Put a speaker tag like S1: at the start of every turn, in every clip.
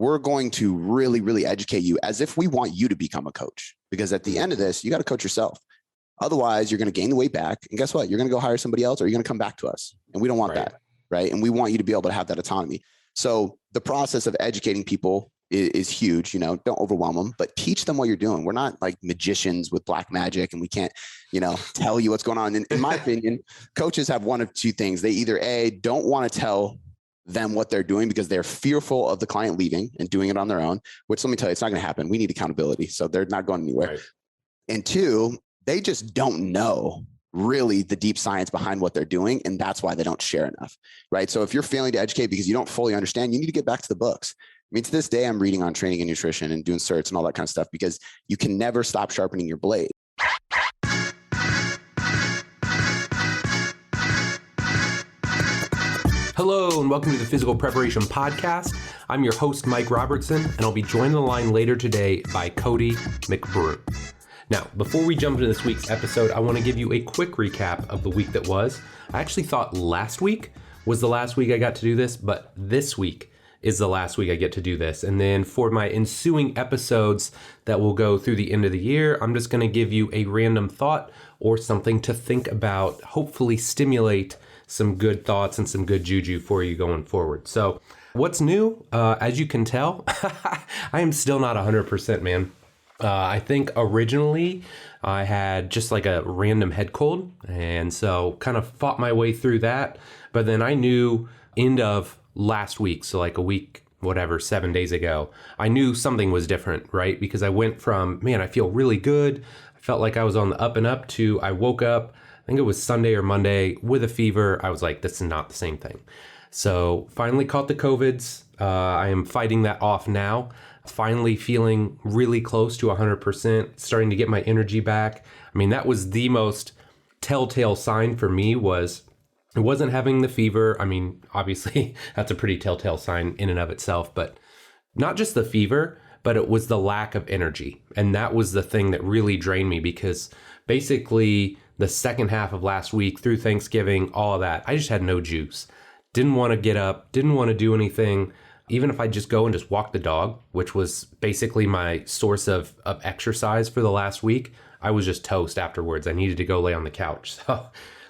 S1: we're going to really, really educate you as if we want you to become a coach. Because at the end of this, you got to coach yourself. Otherwise, you're going to gain the weight back. And guess what? You're going to go hire somebody else, or you're going to come back to us. And we don't want that, right? And we want you to be able to have that autonomy. So the process of educating people is huge. Don't overwhelm them, but teach them what you're doing. We're not like magicians with black magic, and we can't, tell you what's going on. In my opinion, coaches have one of two things. They either don't want to tell them what they're doing because they're fearful of the client leaving and doing it on their own, which, let me tell you, it's not going to happen. We need accountability. So they're not going anywhere. Right. And two, they just don't know really the deep science behind what they're doing. And that's why they don't share enough, right? So if you're failing to educate because you don't fully understand, you need to get back to the books. I mean, to this day, I'm reading on training and nutrition and doing certs and all that kind of stuff, because you can never stop sharpening your blade.
S2: Hello, and welcome to the Physical Preparation Podcast. I'm your host, Mike Robertson, and I'll be joined on the line later today by Cody McBroom. Now, before we jump into this week's episode, I want to give you a quick recap of the week that was. I actually thought last week was the last week I got to do this, but this week is the last week I get to do this. And then for my ensuing episodes that will go through the end of the year, I'm just going to give you a random thought or something to think about, hopefully stimulate some good thoughts and some good juju for you going forward. So what's new? As you can tell, I am still not 100%, man. I think originally I had just like a random head cold, and so kind of fought my way through that. But then I knew end of last week, so like a week, 7 days ago, I knew something was different, right? Because I went from, man, I feel really good. I felt like I was on the up and up to I woke up, I think it was Sunday or Monday, with a fever. I was like, this is not the same thing. So finally caught the COVIDs. I am fighting that off now. Finally feeling really close to 100%, starting to get my energy back. I mean, that was the most telltale sign for me, was it wasn't having the fever. I mean, obviously that's a pretty telltale sign in and of itself, but not just the fever, but it was the lack of energy. And that was the thing that really drained me, because basically the second half of last week through Thanksgiving, all of that, I just had no juice. Didn't want to get up, didn't want to do anything. Even if I just go and just walk the dog, which was basically my source of exercise for the last week, I was just toast afterwards. I needed to go lay on the couch. So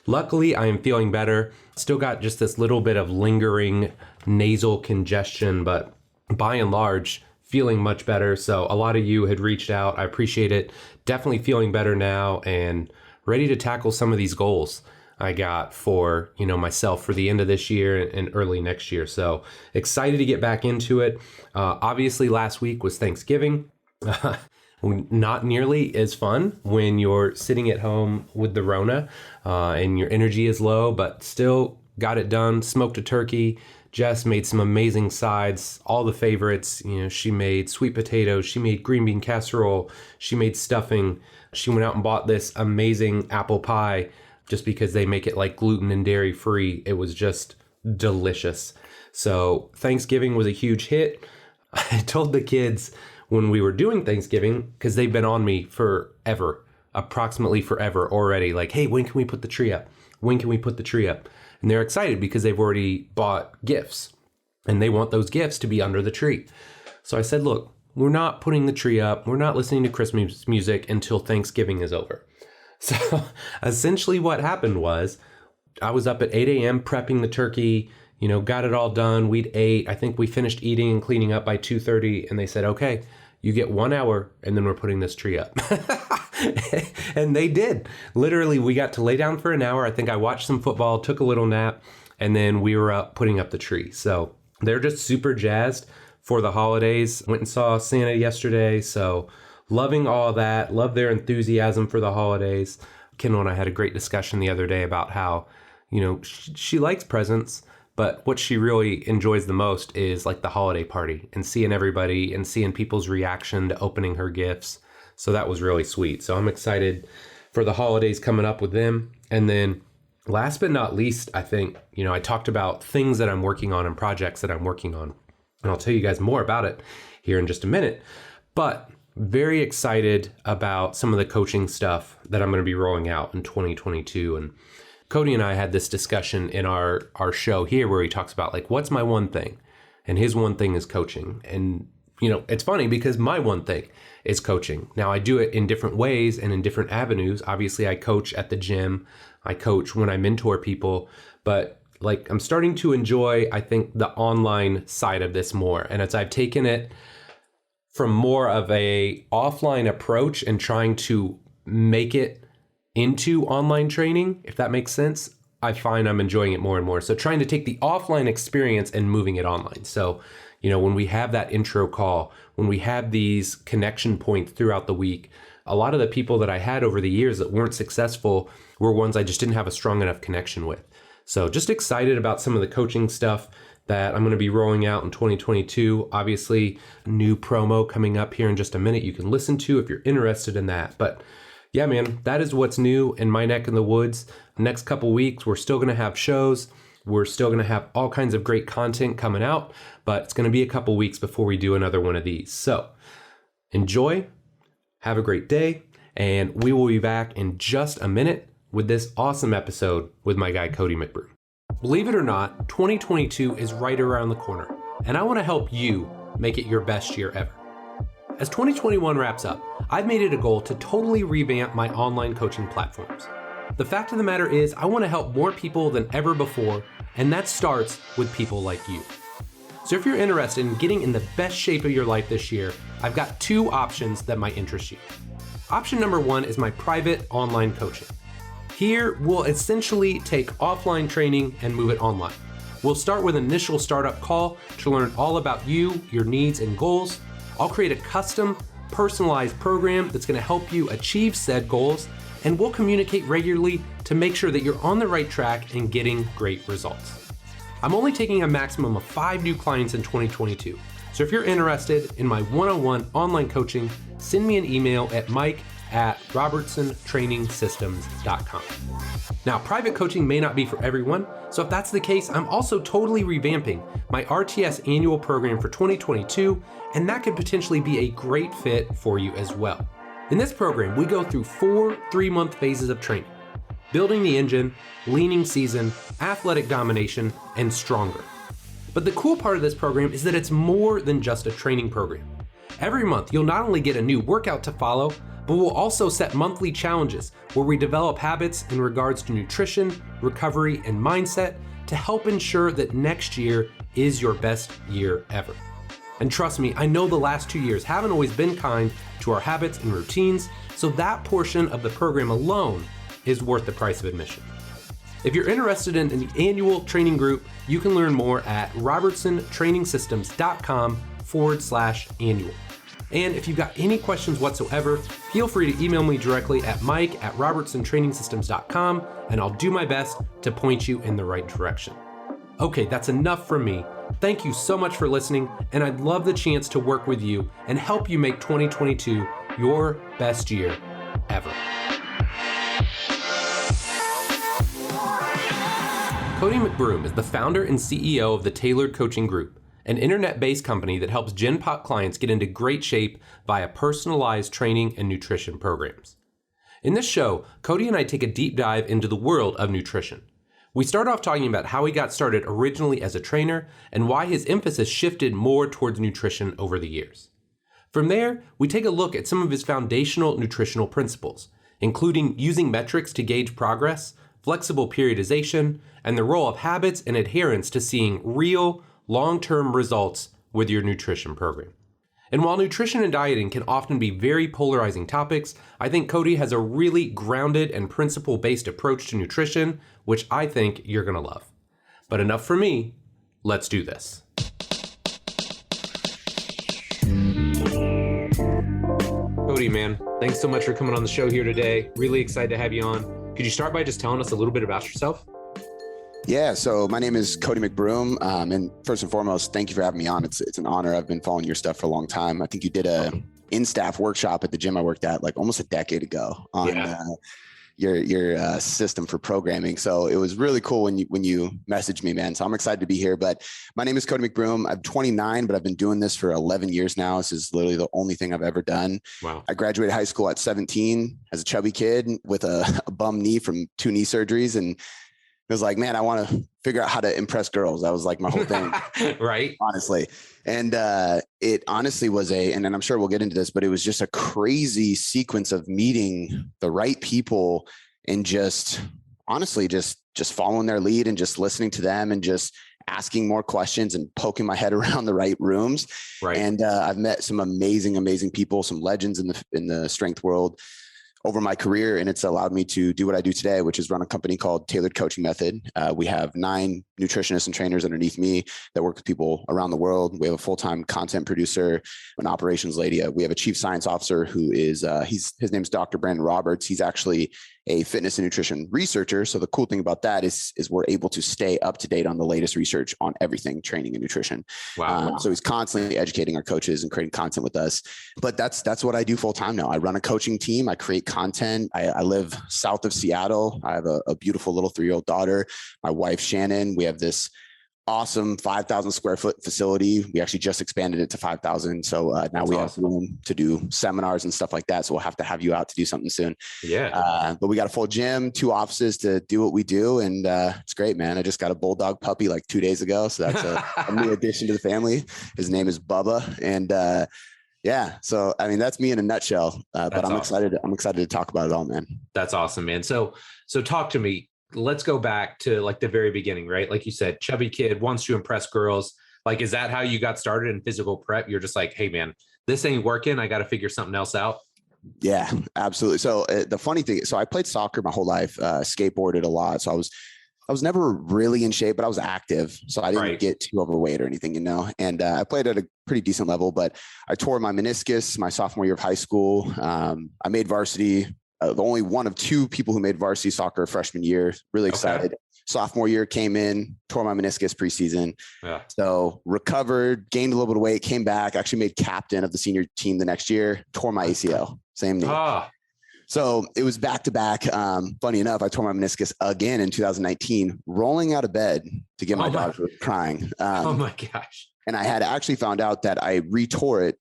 S2: luckily I am feeling better. Still got just this little bit of lingering nasal congestion, but by and large, feeling much better. So a lot of you had reached out. I appreciate it. Definitely feeling better now and ready to tackle some of these goals I got for, myself for the end of this year and early next year. So excited to get back into it. Obviously last week was Thanksgiving. Not nearly as fun when you're sitting at home with the Rona and your energy is low, but still got it done. Smoked a turkey. Jess made some amazing sides, all the favorites. She made sweet potatoes. She made green bean casserole. She made stuffing. She went out and bought this amazing apple pie just because they make it like gluten and dairy free. It was just delicious. So Thanksgiving was a huge hit. I told the kids when we were doing Thanksgiving, because they've been on me forever, approximately forever already, like, hey, when can we put the tree up? When can we put the tree up? And they're excited because they've already bought gifts and they want those gifts to be under the tree. So I said, look, we're not putting the tree up. We're not listening to Christmas music until Thanksgiving is over. So essentially what happened was I was up at 8 a.m. prepping the turkey, got it all done. We'd ate. I think we finished eating and cleaning up by 2:30. And they said, okay, you get 1 hour and then we're putting this tree up. And they did. Literally, we got to lay down for an hour. I think I watched some football, took a little nap, and then we were up putting up the tree. So they're just super jazzed for the holidays. Went and saw Santa yesterday. So loving all that, love their enthusiasm for the holidays. Kendall and I had a great discussion the other day about how, she likes presents, but what she really enjoys the most is like the holiday party and seeing everybody and seeing people's reaction to opening her gifts. So that was really sweet. So I'm excited for the holidays coming up with them. And then last but not least, I think, I talked about things that I'm working on and projects that I'm working on. And I'll tell you guys more about it here in just a minute. But very excited about some of the coaching stuff that I'm going to be rolling out in 2022. And Cody and I had this discussion in our show here where he talks about like, what's my one thing? and his one thing is coaching. And, it's funny because my one thing is coaching. Now, I do it in different ways and in different avenues. Obviously, I coach at the gym. I coach when I mentor people, but I'm starting to enjoy, I think, the online side of this more. And as I've taken it from more of a offline approach and trying to make it into online training, if that makes sense, I find I'm enjoying it more and more. So trying to take the offline experience and moving it online. So, when we have that intro call, when we have these connection points throughout the week, a lot of the people that I had over the years that weren't successful were ones I just didn't have a strong enough connection with. So just excited about some of the coaching stuff that I'm going to be rolling out in 2022. Obviously, a new promo coming up here in just a minute you can listen to if you're interested in that. But yeah, man, that is what's new in my neck in the woods. Next couple weeks, we're still going to have shows. We're still going to have all kinds of great content coming out, but it's going to be a couple weeks before we do another one of these. So enjoy, have a great day, and we will be back in just a minute with this awesome episode with my guy, Cody McBroom. Believe it or not, 2022 is right around the corner, and I want to help you make it your best year ever. As 2021 wraps up, I've made it a goal to totally revamp my online coaching platforms. The fact of the matter is, I want to help more people than ever before, and that starts with people like you. So if you're interested in getting in the best shape of your life this year, I've got two options that might interest you. Option number one is my private online coaching. Here, we'll essentially take offline training and move it online. We'll start with an initial startup call to learn all about you, your needs, and goals. I'll create a custom, personalized program that's going to help you achieve said goals, and we'll communicate regularly to make sure that you're on the right track and getting great results. I'm only taking a maximum of 5 new clients in 2022. So if you're interested in my one-on-one online coaching, send me an email at mike@robertsontrainingsystems.com. Now, private coaching may not be for everyone, so if that's the case, I'm also totally revamping my RTS annual program for 2022, and that could potentially be a great fit for you as well. In this program, we go through 4 3-month phases of training: building the engine, leaning season, athletic domination, and stronger. But the cool part of this program is that it's more than just a training program. Every month, you'll not only get a new workout to follow, but we'll also set monthly challenges where we develop habits in regards to nutrition, recovery, and mindset to help ensure that next year is your best year ever. And trust me, I know the last 2 years haven't always been kind to our habits and routines, so that portion of the program alone is worth the price of admission. If you're interested in the annual training group, you can learn more at robertsontrainingsystems.com/annual. And if you've got any questions whatsoever, feel free to email me directly at mike@robertsontrainingsystems.com, and I'll do my best to point you in the right direction. Okay, that's enough from me. Thank you so much for listening, and I'd love the chance to work with you and help you make 2022 your best year ever. Cody McBroom is the founder and CEO of the Tailored Coaching Group, an internet-based company that helps Gen Pop clients get into great shape via personalized training and nutrition programs. In this show, Cody and I take a deep dive into the world of nutrition. We start off talking about how he got started originally as a trainer and why his emphasis shifted more towards nutrition over the years. From there, we take a look at some of his foundational nutritional principles, including using metrics to gauge progress, flexible periodization, and the role of habits and adherence to seeing real, long-term results with your nutrition program. And while nutrition and dieting can often be very polarizing topics, I think Cody has a really grounded and principle-based approach to nutrition, which I think you're gonna love. But enough for me, let's do this. Cody, man, thanks so much for coming on the show here today. Really excited to have you on. Could you start by just telling us a little bit about yourself?
S1: Yeah, so my name is Cody McBroom, and first and foremost, thank you for having me on. It's an honor. I've been following your stuff for a long time. I think you did a in-staff workshop at the gym I worked at like almost a decade ago on your system for programming. So it was really cool when you messaged me, man. So I'm excited to be here. But my name is Cody McBroom. I'm 29, but I've been doing this for 11 years now. This is literally the only thing I've ever done.
S2: Wow.
S1: I graduated high school at 17 as a chubby kid with a bum knee from 2 knee surgeries, and It was like, man, I want to figure out how to impress girls. That was like my whole thing.
S2: Right.
S1: Honestly. And it honestly was and then I'm sure we'll get into this, but it was just a crazy sequence of meeting the right people and just honestly, just following their lead and just listening to them and just asking more questions and poking my head around the right rooms.
S2: Right.
S1: And I've met some amazing people, some legends in the strength world over my career. And it's allowed me to do what I do today, which is run a company called Tailored Coaching Method. We have 9 nutritionists and trainers underneath me that work with people around the world. We have a full-time content producer, an operations lady. We have a chief science officer who is, his name's Dr. Brandon Roberts. He's actually a fitness and nutrition researcher. So the cool thing about that is we're able to stay up to date on the latest research on everything training and nutrition.
S2: Wow.
S1: So he's constantly educating our coaches and creating content with us. But that's what I do full time now. I run a coaching team. I create content. I live south of Seattle. I have a beautiful little 3-year-old daughter. My wife, Shannon. We have this awesome 5,000 square foot facility. We actually just expanded it to 5,000. So now we have room to do seminars and stuff like that. So we'll have to have you out to do something soon.
S2: Yeah.
S1: But we got a full gym, 2 offices to do what we do. And it's great, man. I just got a bulldog puppy like 2 days ago. So that's a new addition to the family. His name is Bubba. And yeah, so I mean, that's me in a nutshell, but I'm excited. I'm excited to talk about it all, man.
S2: That's awesome, man. So talk to me. Let's go back to like the very beginning, right? Like you said, chubby kid wants to impress girls. Like, is that how you got started in physical prep? You're just like, hey man, this ain't working. I got to figure something else out.
S1: Yeah, absolutely. So the funny thing, so I played soccer my whole life, skateboarded a lot. So I was never really in shape, but I was active. So I didn't get too overweight or anything, you know, and I played at a pretty decent level, but I tore my meniscus my sophomore year of high school. I made varsity. The only one of 2 people who made varsity soccer freshman year. Really excited. Okay. Sophomore year came in, tore my meniscus preseason. Yeah. So recovered, gained a little bit of weight, came back, actually made captain of the senior team the next year, tore my ACL, same knee. So it was back to back. Funny enough, I tore my meniscus again in 2019, rolling out of bed to get my daughter crying.
S2: Oh my gosh.
S1: And I had actually found out that I retore it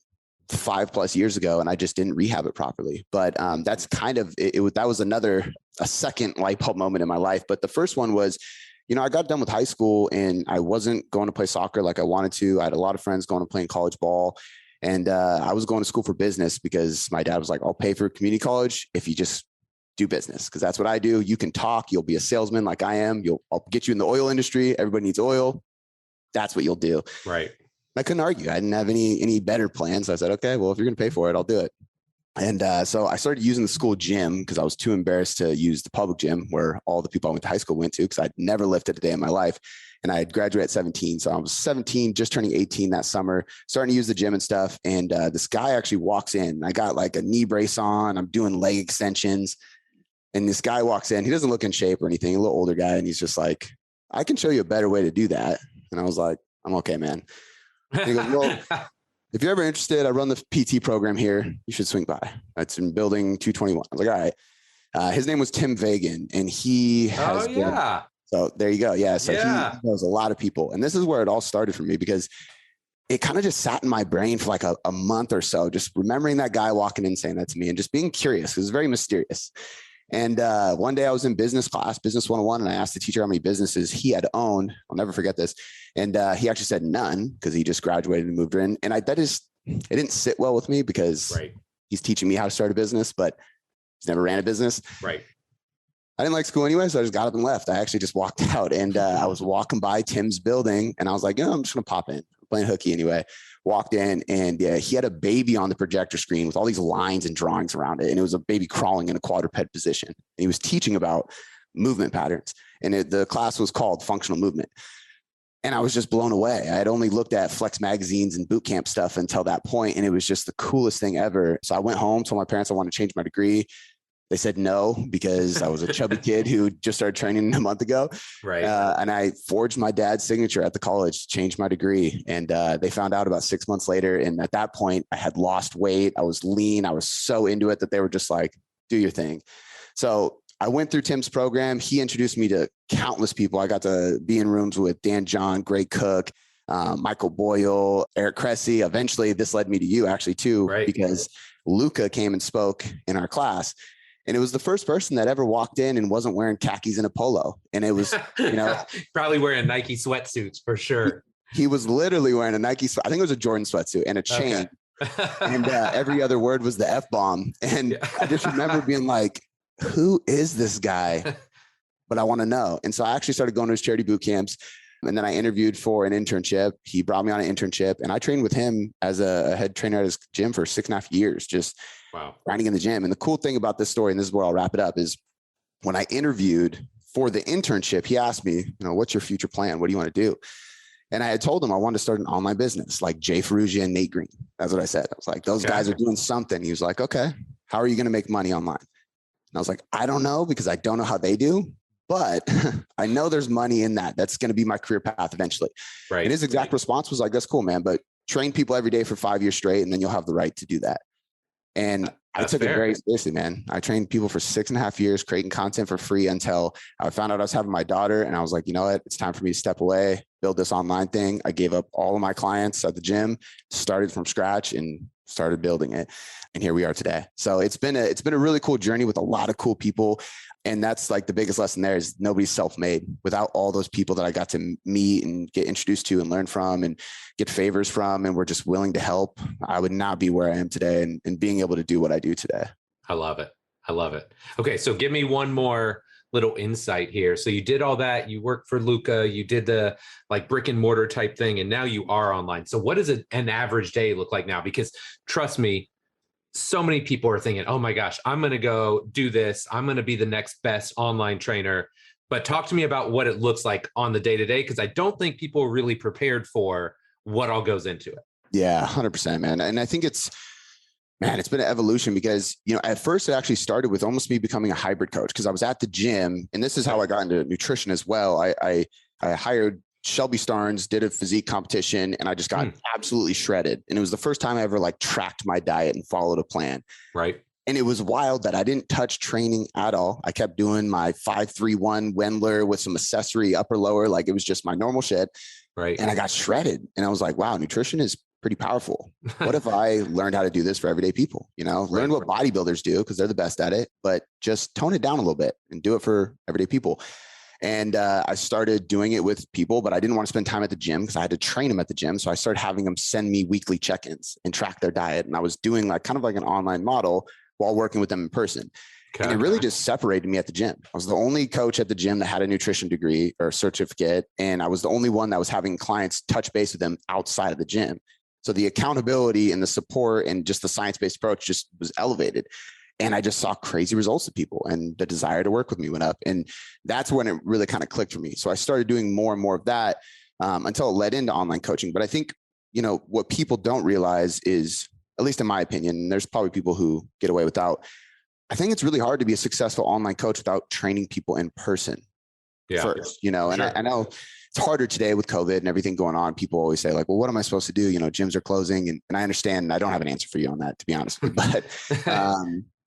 S1: 5+ years ago and I just didn't rehab it properly. But that's kind of, that was a second light bulb moment in my life. But the first one was, you know, I got done with high school and I wasn't going to play soccer like I wanted to. I had a lot of friends going to playing college ball. And I was going to school for business because my dad was like, I'll pay for community college if you just do business. Cause that's what I do. You can talk, you'll be a salesman like I am. I'll get you in the oil industry. Everybody needs oil. That's what you'll do.
S2: Right.
S1: I couldn't argue. I didn't have any better plans. So I said, okay, well, if you're going to pay for it, I'll do it. And so I started using the school gym because I was too embarrassed to use the public gym where all the people I went to high school went to because I'd never lifted a day in my life. And I had graduated at 17. So I was 17, just turning 18 that summer, starting to use the gym and stuff. And this guy actually walks in. I got like a knee brace on. I'm doing leg extensions. And this guy walks in. He doesn't look in shape or anything, a little older guy. And he's just like, I can show you a better way to do that. And I was like, I'm okay, man. And he goes, well, if you're ever interested, I run the PT program here. You should swing by. It's in building 221. I was like, all right. His name was Tim Vagan, and he has been, so there you go. Yeah. So he knows a lot of people. And this is where it all started for me because it kind of just sat in my brain for like a month or so, just remembering that guy walking in saying that to me and just being curious because it was very mysterious. And one day I was in business class, business 101, and I asked the teacher how many businesses he had owned. I'll never forget this. And he actually said none because he just graduated and moved in. And it didn't sit well with me because he's teaching me how to start a business, but he's never ran a business.
S2: Right.
S1: I didn't like school anyway, so I just got up and left. I actually just walked out and I was walking by Tim's building and I was like, I'm just going to pop in. I'm playing hooky anyway. Walked in and he had a baby on the projector screen with all these lines and drawings around it. And it was a baby crawling in a quadruped position. And he was teaching about movement patterns. And the class was called Functional Movement. And I was just blown away. I had only looked at Flex magazines and boot camp stuff until that point, and it was just the coolest thing ever. So I went home, told my parents I wanted to change my degree. They said no because I was a chubby kid who just started training a month ago.
S2: Right.
S1: And I forged my dad's signature at the college, changed my degree. And they found out about 6 months later. And at that point, I had lost weight. I was lean. I was so into it that they were just like, do your thing. So I went through Tim's program. He introduced me to countless people. I got to be in rooms with Dan John, Greg Cook, Michael Boyle, Eric Cressy. Eventually, this led me to you actually too, because Luca came and spoke in our class. And it was the first person that ever walked in and wasn't wearing khakis and a polo. And it was,
S2: probably wearing Nike sweatsuits for sure.
S1: He was literally wearing a Nike, I think it was a Jordan sweatsuit and a chain. Okay. And every other word was the F-bomb. And I just remember being like, who is this guy? But I want to know. And so I actually started going to his charity boot camps. And then I interviewed for an internship. He brought me on an internship, and I trained with him as a head trainer at his gym for 6.5 years, just grinding in the gym. And the cool thing about this story, and this is where I'll wrap it up, is when I interviewed for the internship, he asked me, what's your future plan? What do you want to do? And I had told him I wanted to start an online business like Jay Ferrugia and Nate Green. That's what I said. I was like, those guys are doing something. He was like, okay, how are you going to make money online? And I was like, I don't know, because I don't know how they do. But I know there's money in that. That's going to be my career path eventually. Right. And his exact response was like, that's cool, man, but train people every day for 5 years straight, and then you'll have the right to do that. And I took it very seriously, man. I trained people for 6.5 years, creating content for free until I found out I was having my daughter. And I was like, you know what? It's time for me to step away, build this online thing. I gave up all of my clients at the gym, started from scratch, and started building it. And here we are today. So it's been a really cool journey with a lot of cool people. And that's like the biggest lesson there is nobody's self-made. Without all those people that I got to meet and get introduced to and learn from and get favors from, and were just willing to help, I would not be where I am today and being able to do what I do today.
S2: I love it. I love it. Okay. So give me one more little insight here. So you did all that, you worked for Luca, you did the like brick and mortar type thing, and now you are online. So what does an average day look like now? Because trust me, so many people are thinking, oh my gosh, I'm going to go do this. I'm going to be the next best online trainer. But talk to me about what it looks like on the day-to-day, because I don't think people are really prepared for what all goes into it.
S1: Yeah, 100%, man. And I think it's been an evolution because, at first it actually started with almost me becoming a hybrid coach, because I was at the gym, and this is how I got into nutrition as well. I hired Shelby Starnes, did a physique competition, and I just got absolutely shredded. And it was the first time I ever tracked my diet and followed a plan.
S2: Right.
S1: And it was wild that I didn't touch training at all. I kept doing my 5-3-1 Wendler with some accessory upper lower. Like it was just my normal shit.
S2: Right.
S1: And I got shredded, and I was like, wow, nutrition is pretty powerful. What if I learned how to do this for everyday people, learn what bodybuilders do, because they're the best at it, but just tone it down a little bit and do it for everyday people. And I started doing it with people, but I didn't want to spend time at the gym because I had to train them at the gym. So I started having them send me weekly check-ins and track their diet. And I was doing kind of like an online model while working with them in person. Okay. And it really just separated me at the gym. I was the only coach at the gym that had a nutrition degree or certificate. And I was the only one that was having clients touch base with them outside of the gym. So the accountability and the support and just the science-based approach just was elevated. And I just saw crazy results of people, and the desire to work with me went up. And that's when it really kind of clicked for me. So I started doing more and more of that until it led into online coaching. But I think, what people don't realize is, at least in my opinion, and there's probably people who get away without, I think it's really hard to be a successful online coach without training people in person first, and sure. I know it's harder today with COVID and everything going on. People always say like, well, what am I supposed to do? Gyms are closing. And I understand, and I don't have an answer for you on that, to be honest.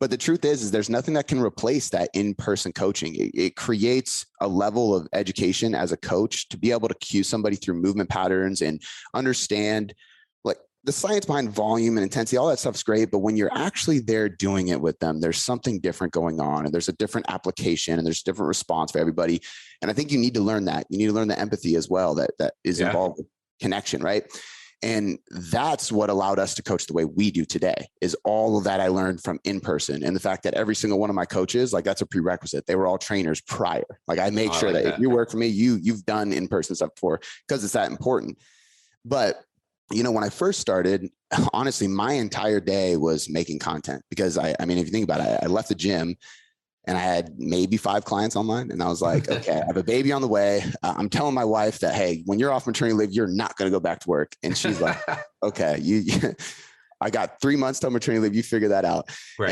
S1: But the truth is there's nothing that can replace that in-person coaching. It creates a level of education as a coach to be able to cue somebody through movement patterns and understand the science behind volume and intensity. All that stuff's great. But when you're actually there doing it with them, there's something different going on, and there's a different application, and there's a different response for everybody. And I think you need to learn that. You need to learn the empathy as well that is involved with connection, right? And that's what allowed us to coach the way we do today, is all of that I learned from in person. And the fact that every single one of my coaches, that's a prerequisite. They were all trainers prior. I made sure that if you work for me, you've done in-person stuff before, because it's that important. But when I first started, honestly, my entire day was making content, because I mean, if you think about it, I left the gym and I had maybe 5 clients online, and I was like, okay, I have a baby on the way. I'm telling my wife that, hey, when you're off maternity leave, you're not going to go back to work. And she's like, okay, I got 3 months till maternity leave. You figure that out. Right.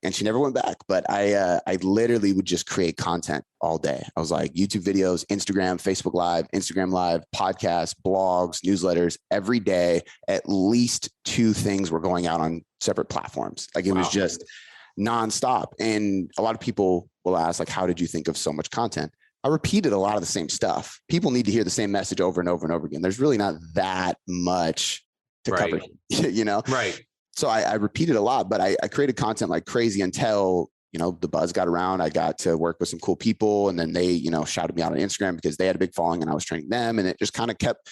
S1: And she never went back, but I literally would just create content all day. I was like YouTube videos, Instagram, Facebook Live, Instagram Live, podcasts, blogs, newsletters. Every day, at least 2 things were going out on separate platforms. It was just nonstop. And a lot of people will ask, how did you think of so much content? I repeated a lot of the same stuff. People need to hear the same message over and over and over again. There's really not that much to cover,
S2: Right.
S1: So I repeated a lot, but I created content like crazy until the buzz got around. I got to work with some cool people, and then they, shouted me out on Instagram because they had a big following and I was training them. And it just kind of kept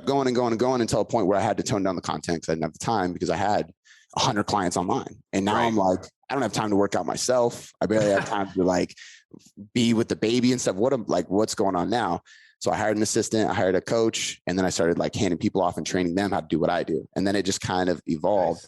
S1: going and going and going until a point where I had to tone down the content because I didn't have the time because I had 100 clients online. And now I'm like, I don't have time to work out myself. I barely have time to like be with the baby and stuff. What's going on now? So I hired an assistant, I hired a coach, and then I started like handing people off and training them how to do what I do. And then it just kind of evolved,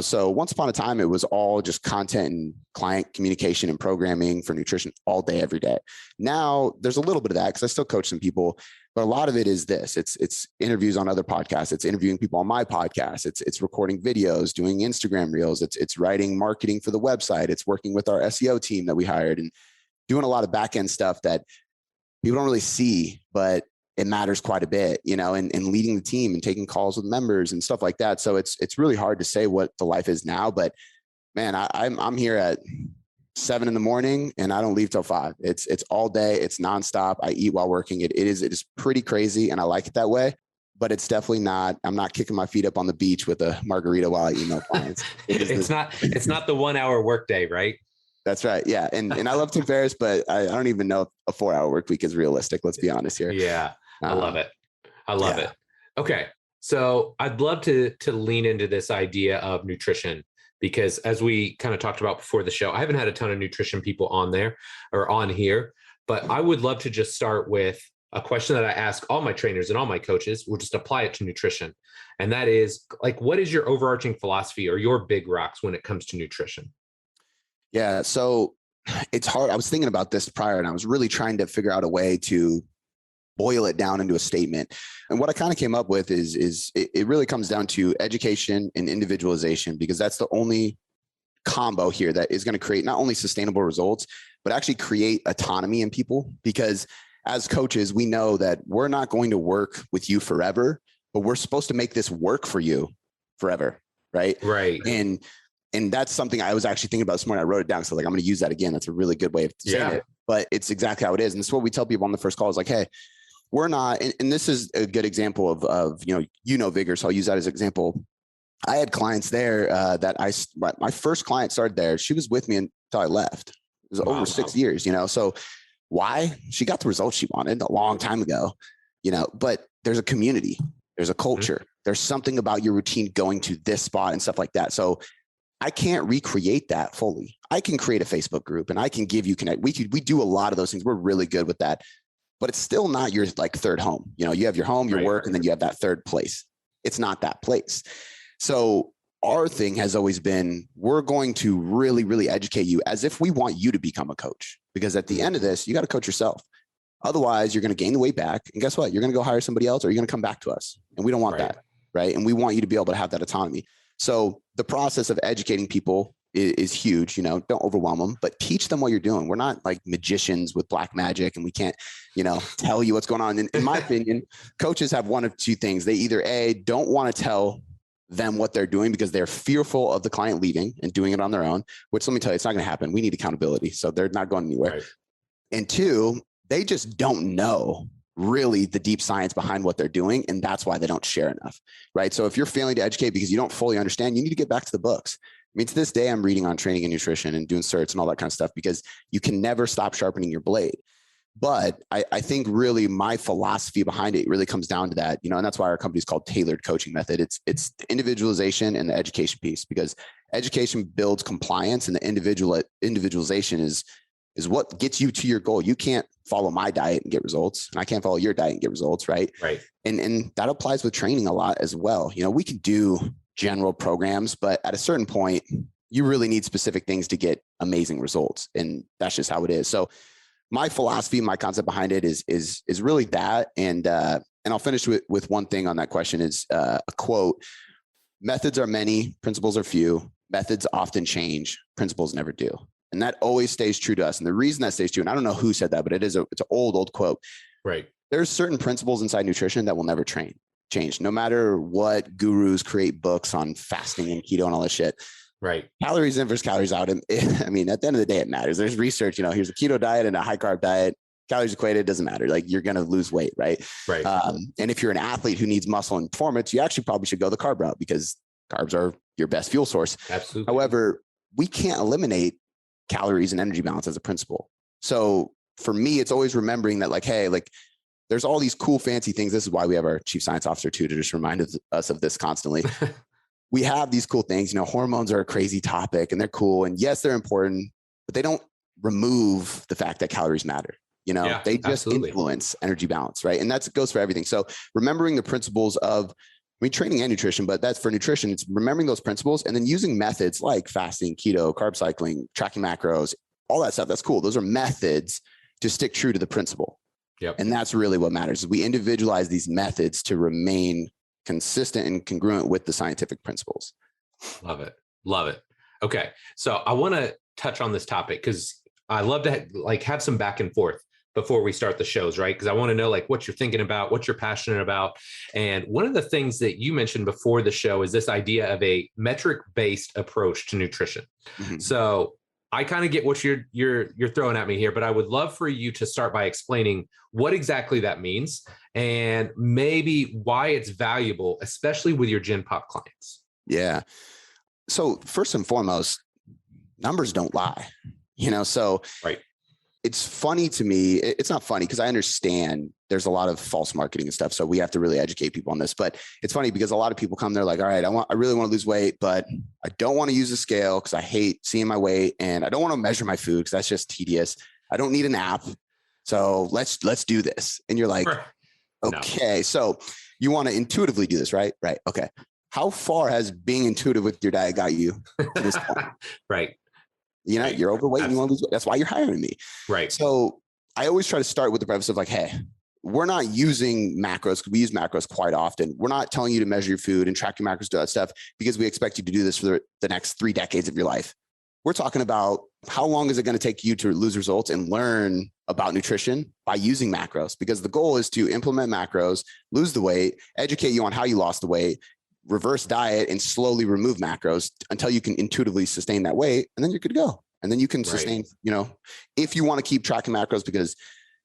S1: so once upon a time, it was all just content and client communication and programming for nutrition all day, every day. Now there's a little bit of that because I still coach some people, but a lot of it is this. It's interviews on other podcasts. It's interviewing people on my podcast. It's recording videos, doing Instagram reels. It's writing marketing for the website. It's working with our SEO team that we hired and doing a lot of back end stuff that people don't really see, but it matters quite a bit, and leading the team and taking calls with members and stuff like that. So it's really hard to say what the life is now, but man, I'm here at 7 a.m. and I don't leave till 5. It's all day. It's nonstop. I eat while working. It is pretty crazy. And I like it that way, but it's definitely not, I'm not kicking my feet up on the beach with a margarita while I email clients.
S2: It's not the 1 hour workday, right?
S1: That's right. Yeah. And I love Tim Ferriss, but I don't even know if a 4-hour work week is realistic. Let's be honest here.
S2: Yeah. I love it. I love it. Okay. So I'd love to lean into this idea of nutrition, because as we kind of talked about before the show, I haven't had a ton of nutrition people on there or on here, but I would love to just start with a question that I ask all my trainers and all my coaches. We'll just apply it to nutrition. And that is like, what is your overarching philosophy or your big rocks when it comes to nutrition?
S1: Yeah. So it's hard. I was thinking about this prior and I was really trying to figure out a way to boil it down into a statement. And what I kind of came up with is it really comes down to education and individualization, because that's the only combo here that is going to create not only sustainable results, but actually create autonomy in people. Because as coaches, we know that we're not going to work with you forever, but we're supposed to make this work for you forever. Right.
S2: Right.
S1: And that's something I was actually thinking about this morning. I wrote it down. So like, I'm going to use that again. That's a really good way of saying it, but it's exactly how it is. And it's what we tell people on the first call is like, hey, we're not, and this is a good example of Vigor. So I'll use that as an example. I had clients there my first client started there. She was with me until I left. It was over 6 years, so why? She got the results she wanted a long time ago, but there's a community, there's a culture, there's something about your routine going to this spot and stuff like that. So I can't recreate that fully. I can create a Facebook group and I can give you connect. We do a lot of those things. We're really good with that, but it's still not your like third home. You have your home, your work, and then you have that third place. It's not that place. So our thing has always been, we're going to really, really educate you as if we want you to become a coach, because at the end of this, you got to coach yourself. Otherwise you're going to gain the weight back. And guess what? You're going to go hire somebody else, or you're going to come back to us. And we don't want that. Right. And we want you to be able to have that autonomy. So the process of educating people is huge. Don't overwhelm them, but teach them what you're doing. We're not like magicians with black magic and we can't, tell you what's going on. In my opinion, coaches have one of two things. They either don't want to tell them what they're doing because they're fearful of the client leaving and doing it on their own, which let me tell you, it's not going to happen. We need accountability. So they're not going anywhere. Right. And two, they just don't know really the deep science behind what they're doing. And that's why they don't share enough. Right. So if you're failing to educate because you don't fully understand, you need to get back to the books. I mean, to this day, I'm reading on training and nutrition and doing certs and all that kind of stuff, because you can never stop sharpening your blade. But I think really my philosophy behind it really comes down to that, and that's why our company is called Tailored Coaching Method. It's the individualization and the education piece, because education builds compliance and the individualization is what gets you to your goal. You can't follow my diet and get results, and I can't follow your diet and get results. Right.
S2: Right.
S1: And that applies with training a lot as well. We can do general programs, but at a certain point, you really need specific things to get amazing results. And that's just how it is. So my philosophy, my concept behind it is really that. And I'll finish with one thing on that question is a quote: methods are many, principles are few. Methods often change, principles never do. And that always stays true to us. And the reason that stays true, and I don't know who said that, but it's an old quote.
S2: Right.
S1: There's certain principles inside nutrition that will never change. No matter what gurus create books on fasting and keto and all this shit.
S2: Right. Calories
S1: in versus calories out. I mean, at the end of the day, it matters. There's research, here's a keto diet and a high carb diet. Calories equated, it doesn't matter. Like, you're going to lose weight. Right.
S2: Right.
S1: And if you're an athlete who needs muscle and performance, you actually probably should go the carb route, because carbs are your best fuel source.
S2: Absolutely.
S1: However, we can't eliminate calories and energy balance as a principle. So for me, it's always remembering that like, hey, like there's all these cool, fancy things. This is why we have our chief science officer too, to just remind us of this constantly. We have these cool things, hormones are a crazy topic and they're cool. And yes, they're important, but they don't remove the fact that calories matter. They just influence energy balance, right? And that goes for everything. So remembering the principles of, training and nutrition, but that's for nutrition. It's remembering those principles and then using methods like fasting, keto, carb cycling, tracking macros, all that stuff. That's cool. Those are methods to stick true to the principle.
S2: Yep.
S1: And that's really what matters is we individualize these methods to remain consistent and congruent with the scientific principles.
S2: Love it. Love it. Okay. So I want to touch on this topic because I love to have some back and forth before we start the shows, right? Because I want to know what you're thinking about, what you're passionate about. And one of the things that you mentioned before the show is this idea of a metric-based approach to nutrition. Mm-hmm. So I kind of get what you're throwing at me here, but I would love for you to start by explaining what exactly that means and maybe why it's valuable, especially with your Gen Pop clients.
S1: Yeah. So first and foremost, numbers don't lie, so
S2: right.
S1: It's funny to me. It's not funny because I understand there's a lot of false marketing and stuff. So we have to really educate people on this, but it's funny because a lot of people come, they're like, all right, I really want to lose weight, but I don't want to use a scale because I hate seeing my weight and I don't want to measure my food because that's just tedious. I don't need an app. So let's do this. And you're like, okay, so you want to intuitively do this, right? Right. Okay. How far has being intuitive with your diet got you to this point?
S2: Right.
S1: You're overweight and you want to lose weight. That's why you're hiring me.
S2: Right.
S1: So I always try to start with the preface of like, hey, we're not using macros. We use macros quite often. We're not telling you to measure your food and track your macros, do that stuff because we expect you to do this for the next 3 decades of your life. We're talking about how long is it going to take you to lose results and learn about nutrition by using macros, because the goal is to implement macros, lose the weight, educate you on how you lost the weight, reverse diet and slowly remove macros until you can intuitively sustain that weight. And then you're good to go. And then you can sustain, if you want to keep tracking macros because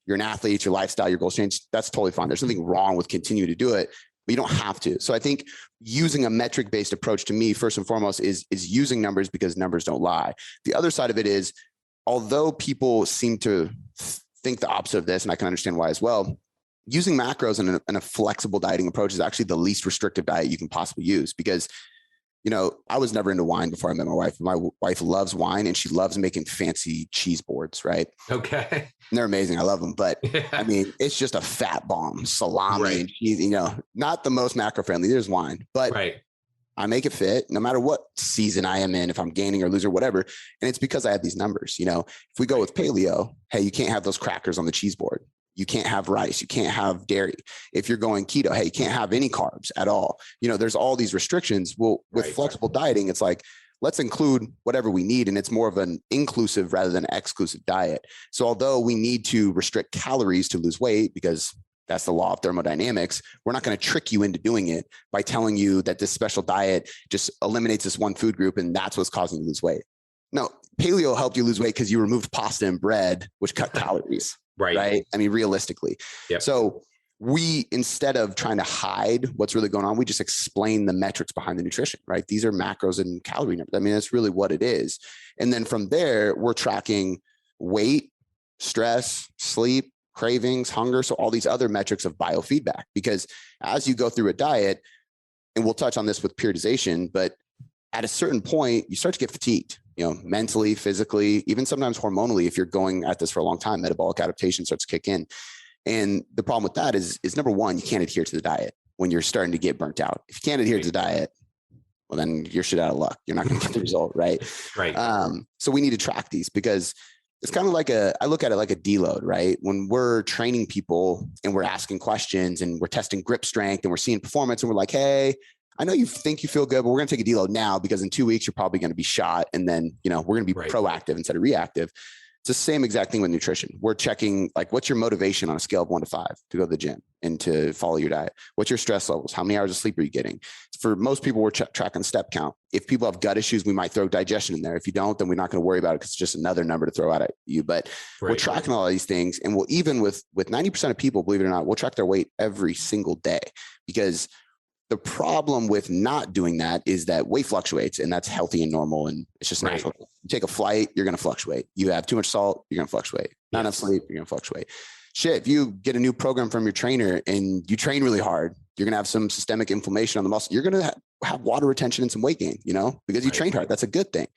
S1: you're an athlete, your lifestyle, your goals change, that's totally fine. There's nothing wrong with continuing to do it, but you don't have to. So I think using a metric-based approach to me, first and foremost, is using numbers because numbers don't lie. The other side of it is, although people seem to think the opposite of this, and I can understand why as well, using macros and a flexible dieting approach is actually the least restrictive diet you can possibly use because, I was never into wine before I met my wife. My wife loves wine and she loves making fancy cheese boards, right?
S2: Okay.
S1: And they're amazing. I love them. But it's just a fat bomb, salami and cheese, not the most macro friendly. There's wine, but I make it fit no matter what season I am in, if I'm gaining or losing or whatever. And it's because I have these numbers, if we go with paleo, hey, you can't have those crackers on the cheese board. You can't have rice. You can't have dairy. If you're going keto, hey, you can't have any carbs at all. There's all these restrictions. Well, with flexible dieting, it's like, let's include whatever we need. And it's more of an inclusive rather than exclusive diet. So although we need to restrict calories to lose weight, because that's the law of thermodynamics, we're not going to trick you into doing it by telling you that this special diet just eliminates this one food group and that's what's causing you to lose weight. No, paleo helped you lose weight because you removed pasta and bread, which cut calories. Right. I mean, realistically. Yep. So we, instead of trying to hide what's really going on, we just explain the metrics behind the nutrition, right? These are macros and calorie numbers. I mean, that's really what it is. And then from there, we're tracking weight, stress, sleep, cravings, hunger. So all these other metrics of biofeedback, because as you go through a diet, and we'll touch on this with periodization, but at a certain point, you start to get fatigued. Mentally, physically, even sometimes hormonally, if you're going at this for a long time, metabolic adaptation starts to kick in. And the problem with that is number one, you can't adhere to the diet when you're starting to get burnt out. If you can't adhere to the diet, well, then you're shit out of luck. You're not going to get the result, right?
S2: Right.
S1: So we need to track these because it's kind of like I look at it like a deload, right? When we're training people and we're asking questions and we're testing grip strength and we're seeing performance and we're like, hey, I know you think you feel good, but we're going to take a deload now because in 2 weeks, you're probably going to be shot. And then, we're going to be proactive instead of reactive. It's the same exact thing with nutrition. We're checking, like, what's your motivation on a scale of 1 to 5 to go to the gym and to follow your diet? What's your stress levels? How many hours of sleep are you getting? For most people, we're tracking step count. If people have gut issues, we might throw digestion in there. If you don't, then we're not going to worry about it because it's just another number to throw out at you. But we're tracking all of these things. And we'll, even with 90% of people, believe it or not, we'll track their weight every single day, because the problem with not doing that is that weight fluctuates, and that's healthy and normal, and it's just natural You take a flight, you're going to fluctuate. You have too much salt, you're going to fluctuate. Not enough sleep, you're going to fluctuate. Shit, if you get a new program from your trainer and you train really hard, you're going to have some systemic inflammation on the muscle. You're going to have water retention and some weight gain, because you trained hard. That's a good thing.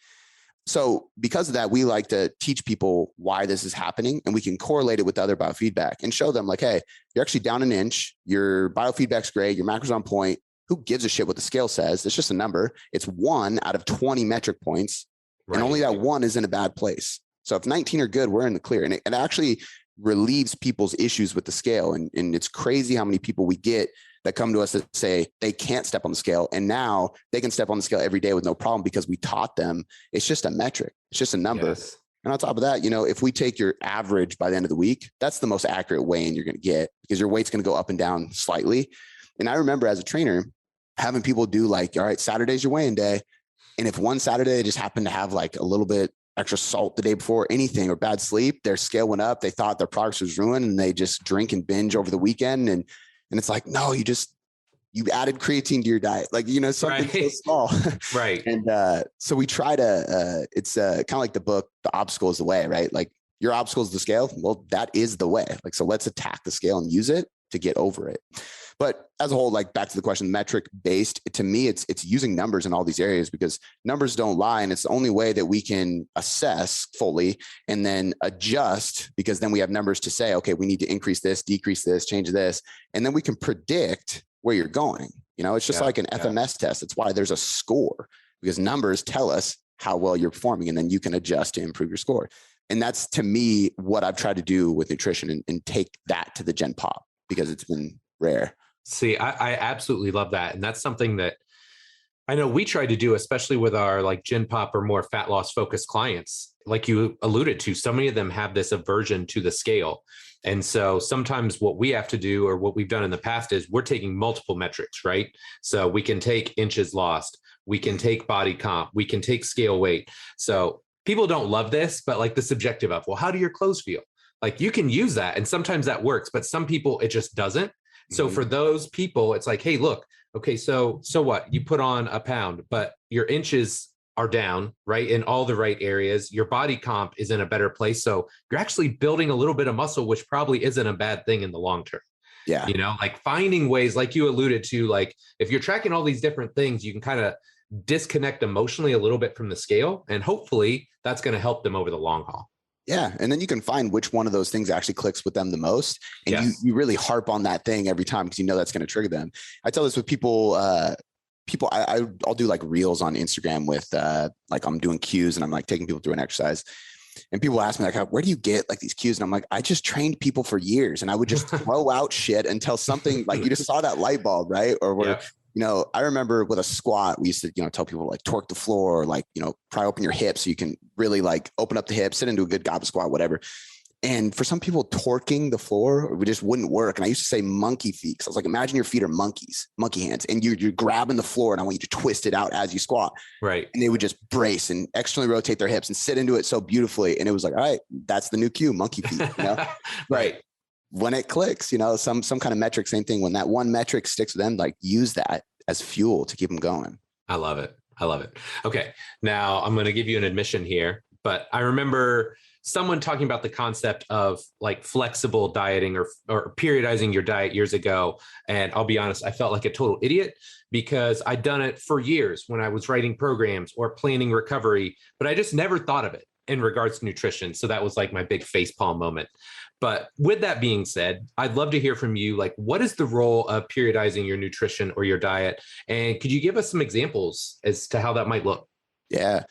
S1: So because of that, we like to teach people why this is happening, and we can correlate it with other biofeedback and show them like, hey, you're actually down an inch. Your biofeedback's great. Your macros on point. Who gives a shit what the scale says? It's just a number. It's 1 out of 20 metric points. Right. And only that 1 is in a bad place. So if 19 are good, we're in the clear. And it actually relieves people's issues with the scale. And it's crazy how many people we get that come to us that say they can't step on the scale. And now they can step on the scale every day with no problem because we taught them it's just a metric. It's just a number. Yes. And on top of that, if we take your average by the end of the week, that's the most accurate weigh-in you're going to get because your weight's going to go up and down slightly. And I remember as a trainer having people do like, all right, Saturday's your weigh-in day. And if one Saturday they just happened to have like a little bit extra salt the day before, anything, or bad sleep, their scale went up. They thought their progress was ruined and they just drink and binge over the weekend. And it's like, no, you added creatine to your diet. Like, something so small.
S2: Right.
S1: And so we try to, it's kind of like the book, The Obstacle is the Way, right? Like your obstacle is the scale. Well, that is the way. Like, so let's attack the scale and use it to get over it. But as a whole, like back to the question, metric based, to me, it's using numbers in all these areas because numbers don't lie. And it's the only way that we can assess fully and then adjust, because then we have numbers to say, okay, we need to increase this, decrease this, change this. And then we can predict where you're going. It's just like an FMS test. It's why there's a score, because numbers tell us how well you're performing, and then you can adjust to improve your score. And that's, to me, what I've tried to do with nutrition and take that to the Gen Pop, because it's been rare.
S2: See, I absolutely love that. And that's something that I know we try to do, especially with our like Gen Pop or more fat loss focused clients. Like you alluded to, so many of them have this aversion to the scale. And so sometimes what we have to do, or what we've done in the past, is we're taking multiple metrics, right? So we can take inches lost, we can take body comp, we can take scale weight. So people don't love this, but like the subjective of, well, how do your clothes feel? Like you can use that. And sometimes that works, but some people it just doesn't. So for those people, it's like, hey, look, okay, so what? You put on a pound, but your inches are down, right? In all the right areas. Your body comp is in a better place. So you're actually building a little bit of muscle, which probably isn't a bad thing in the long term.
S1: Yeah.
S2: Like finding ways, like you alluded to, like if you're tracking all these different things, you can kind of disconnect emotionally a little bit from the scale. And hopefully that's going to help them over the long haul.
S1: Yeah. And then you can find which one of those things actually clicks with them the most. And you really harp on that thing every time because that's going to trigger them. I tell this with people, I'll do like reels on Instagram with like I'm doing cues and I'm like taking people through an exercise. And people ask me like, where do you get like these cues? And I'm like, I just trained people for years and I would just throw out shit until something like you just saw that light bulb, right? Or where, I remember with a squat, we used to, tell people like torque the floor, or like, pry open your hips so you can really like open up the hips, sit into a good goblet squat, whatever. And for some people, torquing the floor just wouldn't work. And I used to say monkey feet. Because I was like, imagine your feet are monkey hands, and you're grabbing the floor, and I want you to twist it out as you squat. Right. And they would just brace and externally rotate their hips and sit into it so beautifully. And it was like, all right, that's the new cue, monkey feet. Right. When it clicks, some kind of metric, same thing. When that one metric sticks with them, like use that as fuel to keep them going.
S2: I love it. Okay. Now I'm going to give you an admission here, but I remember someone talking about the concept of like flexible dieting or periodizing your diet years ago. And I'll be honest, I felt like a total idiot because I'd done it for years when I was writing programs or planning recovery, but I just never thought of it in regards to nutrition. So that was like my big facepalm moment. But with that being said, I'd love to hear from you. Like, what is the role of periodizing your nutrition or your diet? And could you give us some examples as to how that might look?
S1: Yeah.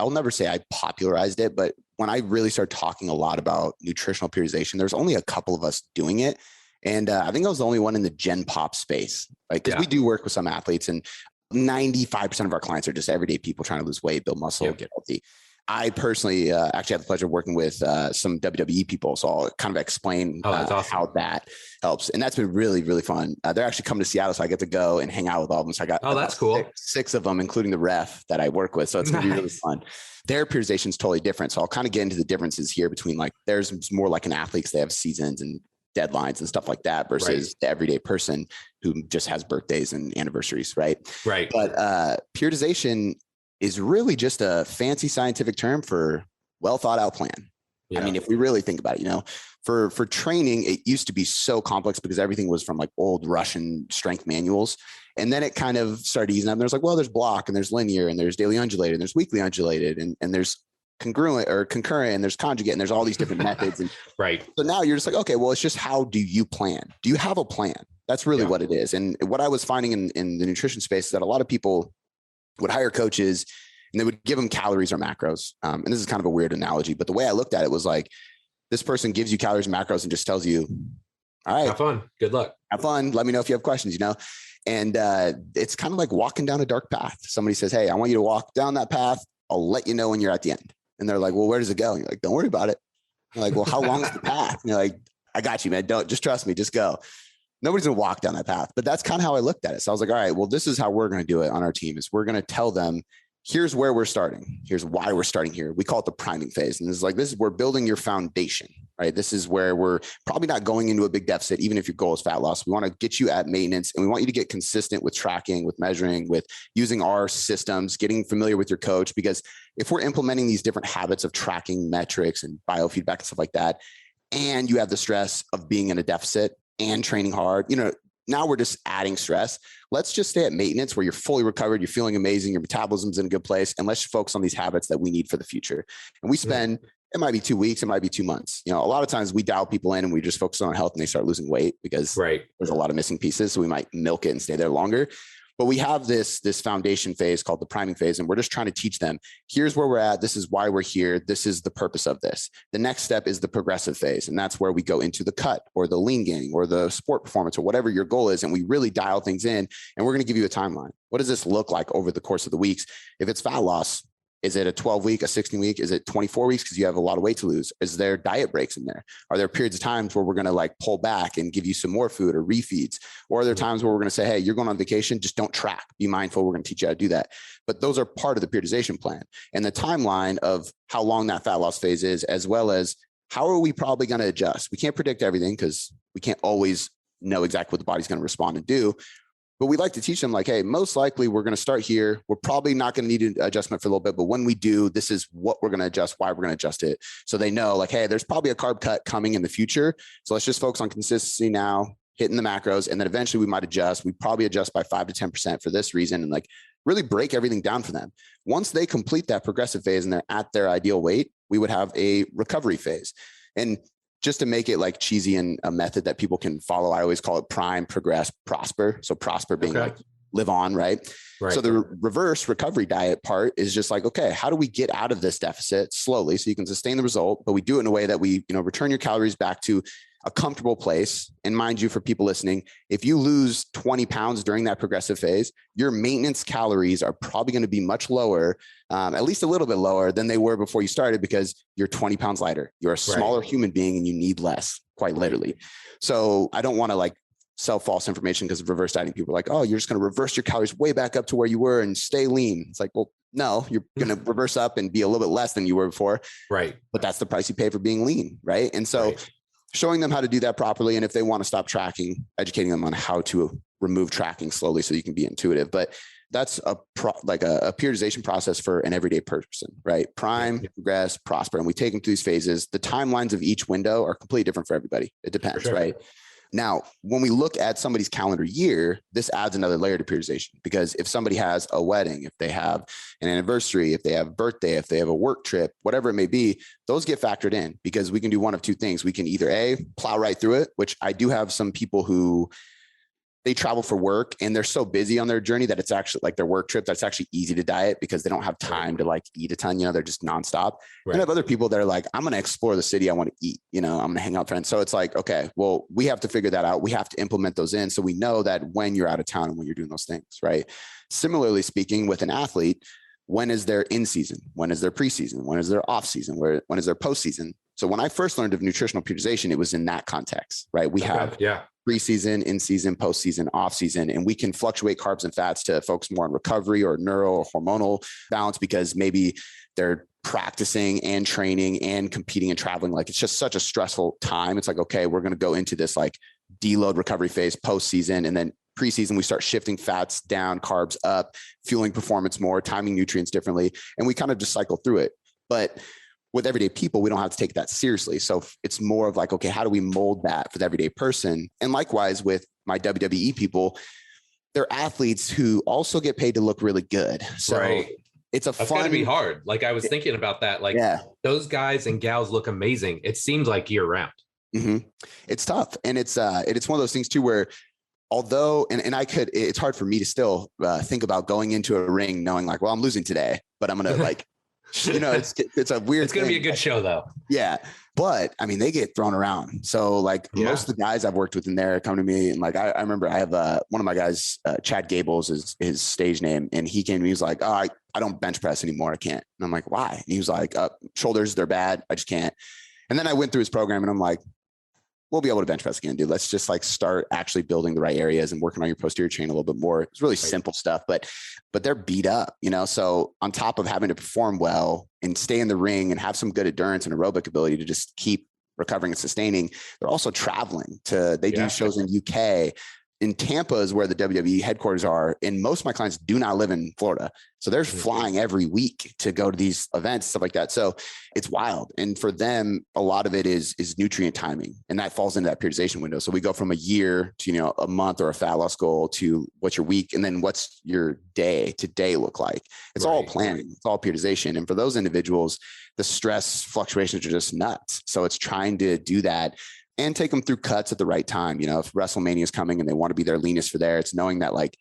S1: I'll never say I popularized it, but when I really started talking a lot about nutritional periodization, there's only a couple of us doing it. And I think I was the only one in the Gen Pop space, like, because we do work with some athletes, and 95% of our clients are just everyday people trying to lose weight, build muscle, get healthy. I personally actually had the pleasure of working with some WWE people. So I'll kind of explain awesome. How that helps. And that's been really, really fun. They're actually coming to Seattle, so I get to go and hang out with all of them. So I got
S2: that's cool.
S1: Six of them, including the ref that I work with. So it's going to be really fun. Their periodization is totally different. So I'll kind of get into the differences here between like, there's more like an athlete, they have seasons and deadlines and stuff like that versus the everyday person who just has birthdays and anniversaries. Right.
S2: Right.
S1: But periodization, is really just a fancy scientific term for well thought out plan. Yeah. I mean, if we really think about it, for training, it used to be so complex because everything was from like old Russian strength manuals. And then it kind of started easing up. And there's like, well, there's block and there's linear and there's daily undulated and there's weekly undulated and there's congruent or concurrent and there's conjugate and there's all these different methods. And
S2: right.
S1: So now you're just like, okay, well, it's just how do you plan? Do you have a plan? That's really what it is. And what I was finding in the nutrition space is that a lot of people would hire coaches and they would give them calories or macros. And this is kind of a weird analogy, but the way I looked at it was like, this person gives you calories and macros and just tells you, all right,
S2: have fun. Good luck.
S1: Have fun. Let me know if you have questions, And it's kind of like walking down a dark path. Somebody says, hey, I want you to walk down that path. I'll let you know when you're at the end. And they're like, well, where does it go? And you're like, don't worry about it. You're like, well, how long is the path? And you're like, I got you, man. Just trust me. Just go. Nobody's going to walk down that path. But that's kind of how I looked at it. So I was like, all right, well, this is how we're going to do it on our team is we're going to tell them, here's where we're starting. Here's why we're starting here. We call it the priming phase. And this is we're building your foundation, right? This is where we're probably not going into a big deficit, even if your goal is fat loss. We want to get you at maintenance and we want you to get consistent with tracking, with measuring, with using our systems, getting familiar with your coach. Because if we're implementing these different habits of tracking metrics and biofeedback and stuff like that, and you have the stress of being in a deficit and training hard, now we're just adding stress. Let's just stay at maintenance where you're fully recovered. You're feeling amazing. Your metabolism's in a good place. And let's focus on these habits that we need for the future. And we spend, it might be 2 weeks. It might be 2 months. A lot of times we dial people in and we just focus on health and they start losing weight because there's a lot of missing pieces. So we might milk it and stay there longer. But we have this foundation phase called the priming phase. And we're just trying to teach them, here's where we're at. This is why we're here. This is the purpose of this. The next step is the progressive phase. And that's where we go into the cut or the lean gaining or the sport performance or whatever your goal is. And we really dial things in and we're going to give you a timeline. What does this look like over the course of the weeks? If it's fat loss, is it a 12 week, a 16 week? Is it 24 weeks? Because you have a lot of weight to lose. Is there diet breaks in there? Are there periods of times where we're going to pull back and give you some more food or refeeds? Or are there times where we're going to say, hey, you're going on vacation, just don't track. Be mindful. We're going to teach you how to do that. But those are part of the periodization plan and the timeline of how long that fat loss phase is, as well as how are we probably going to adjust? We can't predict everything because we can't always know exactly what the body's going to respond and do. But we like to teach them hey, most likely we're going to start here. We're probably not going to need an adjustment for a little bit, but when we do, this is what we're going to adjust, why we're going to adjust it. So they know hey, there's probably a carb cut coming in the future. So let's just focus on consistency now, hitting the macros. And then eventually we might adjust. We probably adjust by 5 to 10% for this reason and really break everything down for them. Once they complete that progressive phase and they're at their ideal weight, we would have a recovery phase. And just to make it cheesy and a method that people can follow, I always call it prime, progress, prosper. So prosper being live on, right? So the reverse recovery diet part is just okay, how do we get out of this deficit slowly so you can sustain the result, but we do it in a way that we, return your calories back to a comfortable place. And mind you, for people listening, if you lose 20 pounds during that progressive phase, your maintenance calories are probably going to be much lower, at least a little bit lower than they were before you started because you're 20 pounds lighter. You're a smaller human being and you need less, quite literally. So I don't want to sell false information because of reverse dieting. People are oh, you're just going to reverse your calories way back up to where you were and stay lean. It's well, no, you're going to reverse up and be a little bit less than you were before. Right. But that's the price you pay for being lean. Right. And so showing them how to do that properly. And if they want to stop tracking, educating them on how to remove tracking slowly so you can be intuitive. But that's a periodization process for an everyday person, right? Prime, progress, prosper. And we take them through these phases. The timelines of each window are completely different for everybody. It depends, right? Now, when we look at somebody's calendar year, this adds another layer to periodization because if somebody has a wedding, if they have an anniversary, if they have a birthday, if they have a work trip, whatever it may be, those get factored in because we can do one of two things. We can either plow right through it, which I do have some people who they travel for work and they're so busy on their journey that it's actually their work trip. That's actually easy to diet because they don't have time to eat a ton, they're just nonstop. And I have other people that are I'm going to explore the city. I want to eat, I'm going to hang out with friends. So it's okay, well, we have to figure that out. We have to implement those in. So we know that when you're out of town and when you're doing those things, right? Similarly speaking with an athlete, when is their in season? When is their preseason? When is their off season? When is their postseason? So when I first learned of nutritional periodization, it was in that context, right? We have preseason, in season, postseason, off season, and we can fluctuate carbs and fats to focus more on recovery or neuro or hormonal balance because maybe they're practicing and training and competing and traveling. It's just such a stressful time. It's okay, we're going to go into this deload recovery phase postseason. And then preseason, we start shifting fats down, carbs up, fueling performance more, timing nutrients differently. And we kind of just cycle through it. But with everyday people, we don't have to take that seriously. So it's more of like, okay, how do we mold that for the everyday person? And likewise with my WWE people, they're athletes who also get paid to look really good. So it's
S2: That's got to be hard. Like I was thinking about that. Like those guys and gals look amazing. It seems like year round.
S1: Mm-hmm. It's tough. And it's one of those things too, where although, and it's hard for me to still think about going into a ring knowing like, well, I'm losing today, but I'm going to like, it's a weird
S2: It's going to be a good show though.
S1: Yeah. But I mean, they get thrown around. So like most of the guys I've worked with in there come to me. And like, I remember I have one of my guys, Chad Gables is his stage name. And he came to me, he was like, oh, I don't bench press anymore. I can't. And I'm like, why? And he was like, shoulders, they're bad. I just can't. And then I went through his program and I'm like, we'll be able to bench press again, dude. Let's just like start actually building the right areas and working on your posterior chain a little bit more. It's really simple stuff, but they're beat up, So on top of having to perform well and stay in the ring and have some good endurance and aerobic ability to just keep recovering and sustaining, they're also traveling they do shows in UK. In Tampa is where the WWE headquarters are. And most of my clients do not live in Florida. So they're flying every week to go to these events, stuff like that. So it's wild. And for them, a lot of it is nutrient timing. And that falls into that periodization window. So we go from a year to, a month or a fat loss goal to what's your week. And then what's your day to day look like? It's all planning. It's all periodization. And for those individuals, the stress fluctuations are just nuts. So it's trying to do that and take them through cuts at the right time. If WrestleMania is coming and they want to be their leanest for there, it's knowing that like,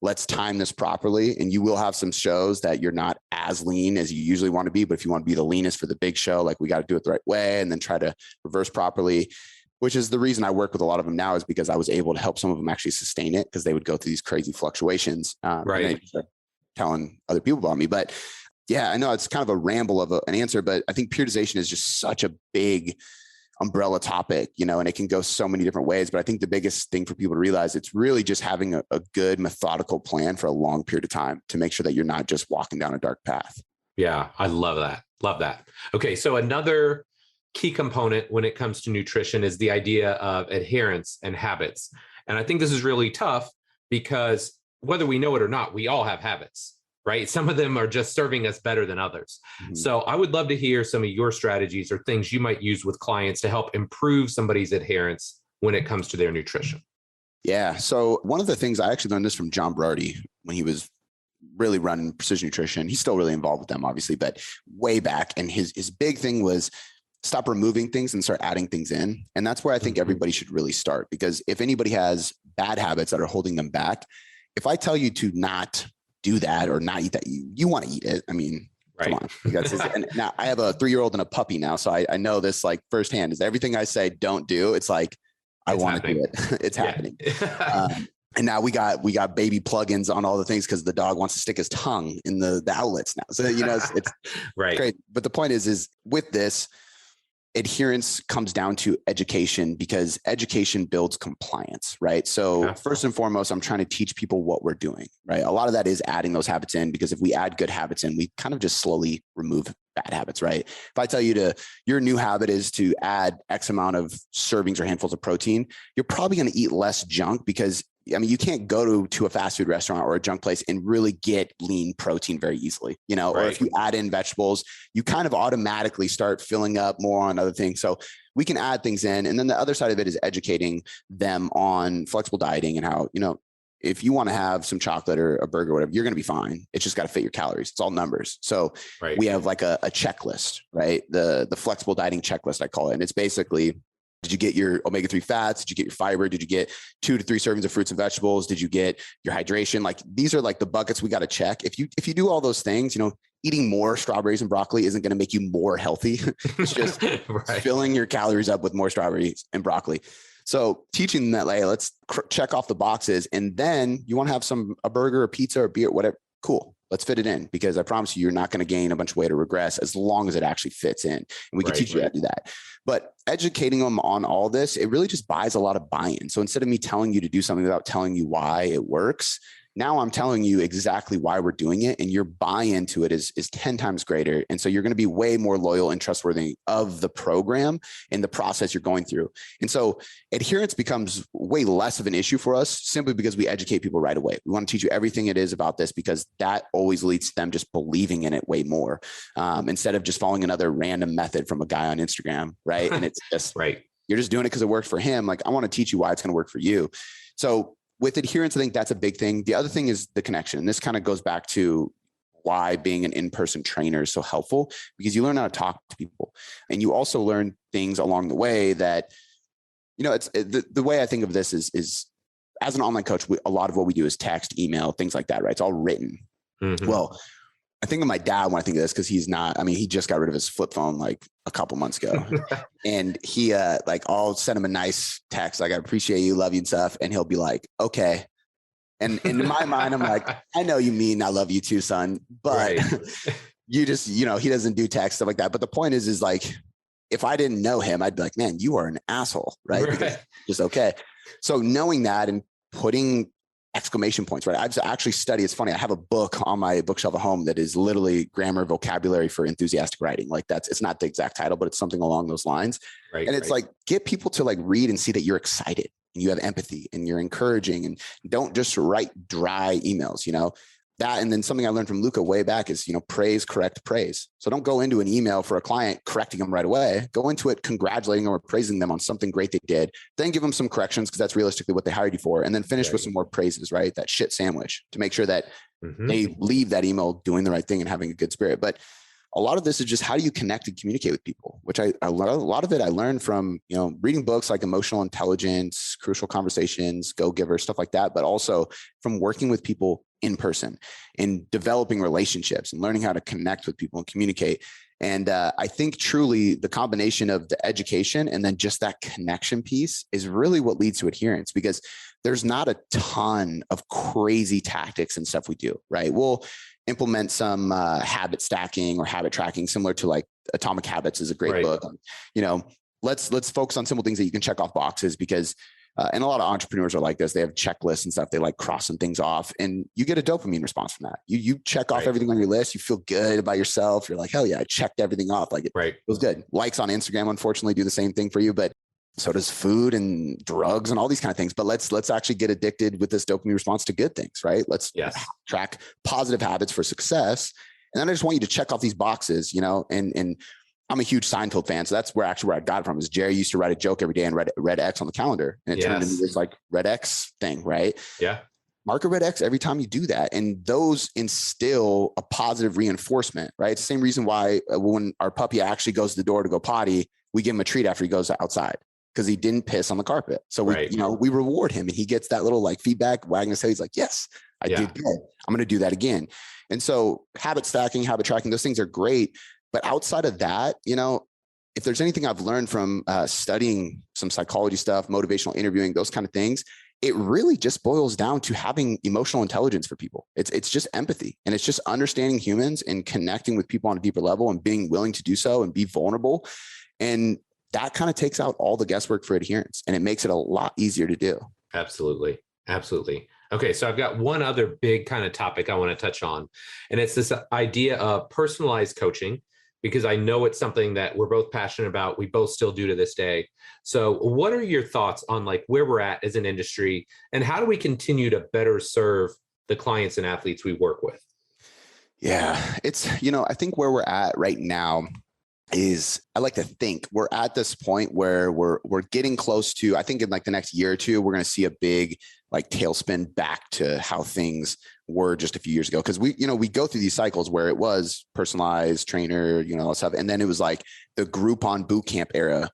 S1: let's time this properly. And you will have some shows that you're not as lean as you usually want to be. But if you want to be the leanest for the big show, like we got to do it the right way and then try to reverse properly, which is the reason I work with a lot of them now, is because I was able to help some of them actually sustain it because they would go through these crazy fluctuations. And they start telling other people about me. But yeah, I know it's kind of a ramble of an answer, but I think periodization is just such a big umbrella topic, and it can go so many different ways. But I think the biggest thing for people to realize, it's really just having a good methodical plan for a long period of time to make sure that you're not just walking down a dark path.
S2: Yeah, I love that. Love that. Okay. So another key component when it comes to nutrition is the idea of adherence and habits. And I think this is really tough because whether we know it or not, we all have habits. Right? Some of them are just serving us better than others. Mm-hmm. So I would love to hear some of your strategies or things you might use with clients to help improve somebody's adherence when it comes to their nutrition.
S1: Yeah. So one of the things, I actually learned this from John Berardi when he was really running Precision Nutrition. He's still really involved with them, obviously, but way back. And his big thing was stop removing things and start adding things in. And that's where I think everybody should really start, because if anybody has bad habits that are holding them back, if I tell you to not do that or not eat that, you want to eat it. I mean, come on. And now I have a 3-year-old and a puppy now. So I know this like firsthand. Is everything I say don't do, it's like, I want to do it. It's happening. And now we got baby plugins on all the things because the dog wants to stick his tongue in the outlets now. So, it's great. But the point is with this, adherence comes down to education, because education builds compliance, right? So first and foremost, I'm trying to teach people what we're doing, right? A lot of that is adding those habits in, because if we add good habits in, we kind of just slowly remove bad habits, right? If I tell you your new habit is to add X amount of servings or handfuls of protein, you're probably going to eat less junk, because you can't go to a fast food restaurant or a junk place and really get lean protein very easily, or if you add in vegetables, you kind of automatically start filling up more on other things. So we can add things in. And then the other side of it is educating them on flexible dieting and how, if you want to have some chocolate or a burger or whatever, you're going to be fine. It's just got to fit your calories. It's all numbers. So we have like a checklist, right? The flexible dieting checklist, I call it. And it's basically, did you get your omega-3 fats? Did you get your fiber? Did you get 2 to 3 servings of fruits and vegetables? Did you get your hydration? Like, these are like the buckets we got to check. If you do all those things, eating more strawberries and broccoli isn't going to make you more healthy. It's just filling your calories up with more strawberries and broccoli. So teaching them that, like, let's check off the boxes. And then you want to have a burger, a pizza, or beer, whatever. Cool. Let's fit it in, because I promise you're not going to gain a bunch of weight or regress as long as it actually fits in. And we can teach you how to do that. But educating them on all this, it really just buys a lot of buy-in. So instead of me telling you to do something without telling you why it works, now I'm telling you exactly why we're doing it, and your buy-in to it is 10 times greater. And so you're going to be way more loyal and trustworthy of the program and the process you're going through. And so adherence becomes way less of an issue for us simply because we educate people right away. We want to teach you everything it is about this, because that always leads to them just believing in it way more, instead of just following another random method from a guy on Instagram, right? And it's just,
S2: right.
S1: You're just doing it because it worked for him. Like, I want to teach you why it's going to work for you. So with adherence, I think that's a big thing. The other thing is the connection. And this kind of goes back to why being an in-person trainer is so helpful, because you learn how to talk to people, and you also learn things along the way that, it's the way I think of this is as an online coach, a lot of what we do is text, email, things like that, right? It's all written. Mm-hmm. Well, I think of my dad when I think of this, because he just got rid of his flip phone like a couple months ago. And he, I'll send him a nice text, like, I appreciate you, love you and stuff. And he'll be like, okay. And in my mind, I'm like, I know you mean I love you too, son, but you just, he doesn't do text, stuff like that. But the point is like, if I didn't know him, I'd be like, man, you are an asshole, right? Because just okay. So knowing that and putting exclamation points, right? I've actually studied, it's funny, I have a book on my bookshelf at home that is literally grammar vocabulary for enthusiastic writing. Like, it's not the exact title, but it's something along those lines. Right, and it's like, get people to like read and see that you're excited and you have empathy and you're encouraging, and don't just write dry emails, that. And then something I learned from Luca way back is, praise, correct, praise. So don't go into an email for a client correcting them right away. Go into it congratulating them or praising them on something great they did. Then give them some corrections, because that's realistically what they hired you for. And then finish with some more praises, right? That shit sandwich, to make sure that they leave that email doing the right thing and having a good spirit. But a lot of this is just, how do you connect and communicate with people, which a lot of it I learned from, reading books like Emotional Intelligence, Crucial Conversations, Go Giver, stuff like that, but also from working with people in person and developing relationships and learning how to connect with people and communicate. And I think truly the combination of the education and then just that connection piece is really what leads to adherence, because there's not a ton of crazy tactics and stuff we do, right? We'll implement some habit stacking or habit tracking, similar to like Atomic Habits is a great book. Let's focus on simple things that you can check off boxes, because and a lot of entrepreneurs are like this. They have checklists and stuff. They like crossing things off, and you get a dopamine response from that. You check off everything on your list. You feel good about yourself. You're like, hell yeah, I checked everything off. Like, it was good. Likes on Instagram, unfortunately, do the same thing for you, but so does food and drugs and all these kind of things. But let's actually get addicted with this dopamine response to good things, right? Let's track positive habits for success. And then I just want you to check off these boxes, and I'm a huge Seinfeld fan. So that's where I got it from, is Jerry used to write a joke every day and red X on the calendar. And it turned into this like red X thing, right? Yeah. Mark a red X every time you do that. And those instill a positive reinforcement, right? It's the same reason why when our puppy actually goes to the door to go potty, we give him a treat after he goes outside, because he didn't piss on the carpet. So we reward him, and he gets that little like feedback, wagging his head. He's like, yes, I did good. I'm going to do that again. And so habit stacking, habit tracking, those things are great. But outside of that, if there's anything I've learned from studying some psychology stuff, motivational interviewing, those kind of things, it really just boils down to having emotional intelligence for people. It's just empathy, and it's just understanding humans and connecting with people on a deeper level and being willing to do so and be vulnerable. And that kind of takes out all the guesswork for adherence, and it makes it a lot easier to do.
S2: Absolutely. Absolutely. Okay. So I've got one other big kind of topic I want to touch on, and it's this idea of personalized coaching, because I know it's something that we're both passionate about. We both still do to this day. So what are your thoughts on like where we're at as an industry, and how do we continue to better serve the clients and athletes we work with?
S1: Yeah, it's, I think where we're at right now is, I like to think we're at this point where we're getting close to, I think in like the next year or two, we're going to see a big like tailspin back to how things were just a few years ago. Cause we go through these cycles where it was personalized trainer, all that stuff. And then it was like the Groupon boot camp era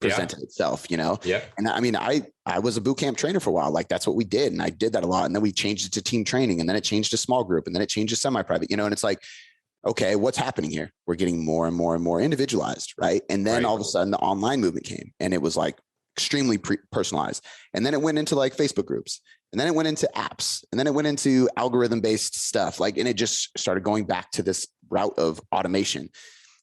S1: presented itself, Yeah. And I mean, I was a boot camp trainer for a while. Like that's what we did. And I did that a lot. And then we changed it to team training, and then it changed to small group, and then it changed to semi-private, and it's like, okay, what's happening here? We're getting more and more and more individualized, right? And then all of a sudden the online movement came, and it was like extremely personalized. And then it went into like Facebook groups, and then it went into apps, and then it went into algorithm-based stuff. Like, and it just started going back to this route of automation.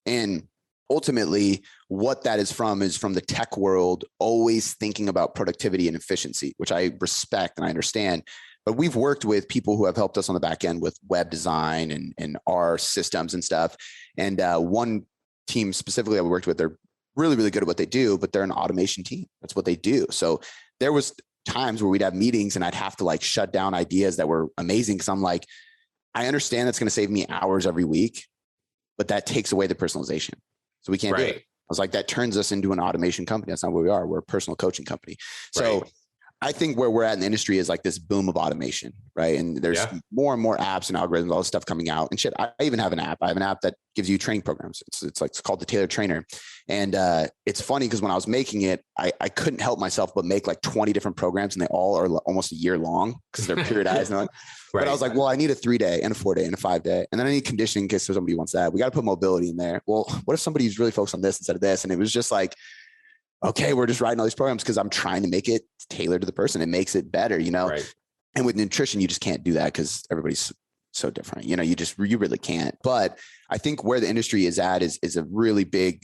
S1: And ultimately what that is from the tech world, always thinking about productivity and efficiency, which I respect and I understand. but we've worked with people who have helped us on the back end with web design and our systems and stuff. And one team specifically that we worked with, they're really, really good at what they do, but they're an automation team. That's what they do. So there was times where we'd have meetings and I'd have to like shut down ideas that were amazing. Cause I'm like, I understand that's going to save me hours every week, but that takes away the personalization. So we can't do it. I was like, that turns us into an automation company. That's not what we are. We're a personal coaching company. So I think where we're at in the industry is like this boom of automation, right? And there's more and more apps and algorithms, all this stuff coming out and shit. I even have an app. I have an app that gives you training programs. It's called the Tailored Trainer. And it's funny because when I was making it, I couldn't help myself but make like 20 different programs, and they all are almost a year long because they're periodized. And but I was like, well, I need a 3-day and a 4-day and a 5-day. And then I need conditioning in case somebody wants that. We got to put mobility in there. Well, what if somebody's really focused on this instead of this? And it was just like, okay, we're just writing all these programs because I'm trying to make it tailored to the person. It makes it better, you know? Right. And with nutrition, you just can't do that because everybody's so different. You know, you really can't. But I think where the industry is at is a really big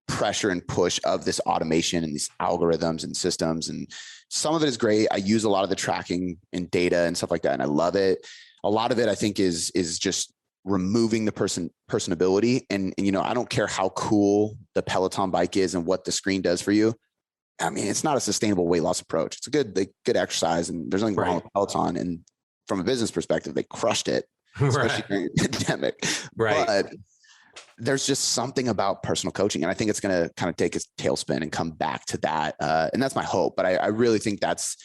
S1: pressure and push of this automation and these algorithms and systems. And some of it is great. I use a lot of the tracking and data and stuff like that, and I love it. A lot of it, I think, is just removing the personability. And, you know, I don't care how cool the Peloton bike is and what the screen does for you. I mean, it's not a sustainable weight loss approach. It's a good exercise, and there's nothing wrong with Peloton. And from a business perspective, they crushed it, especially during the pandemic. But there's just something about personal coaching, and I think it's going to kind of take a tailspin and come back to that. And that's my hope. But I really think that's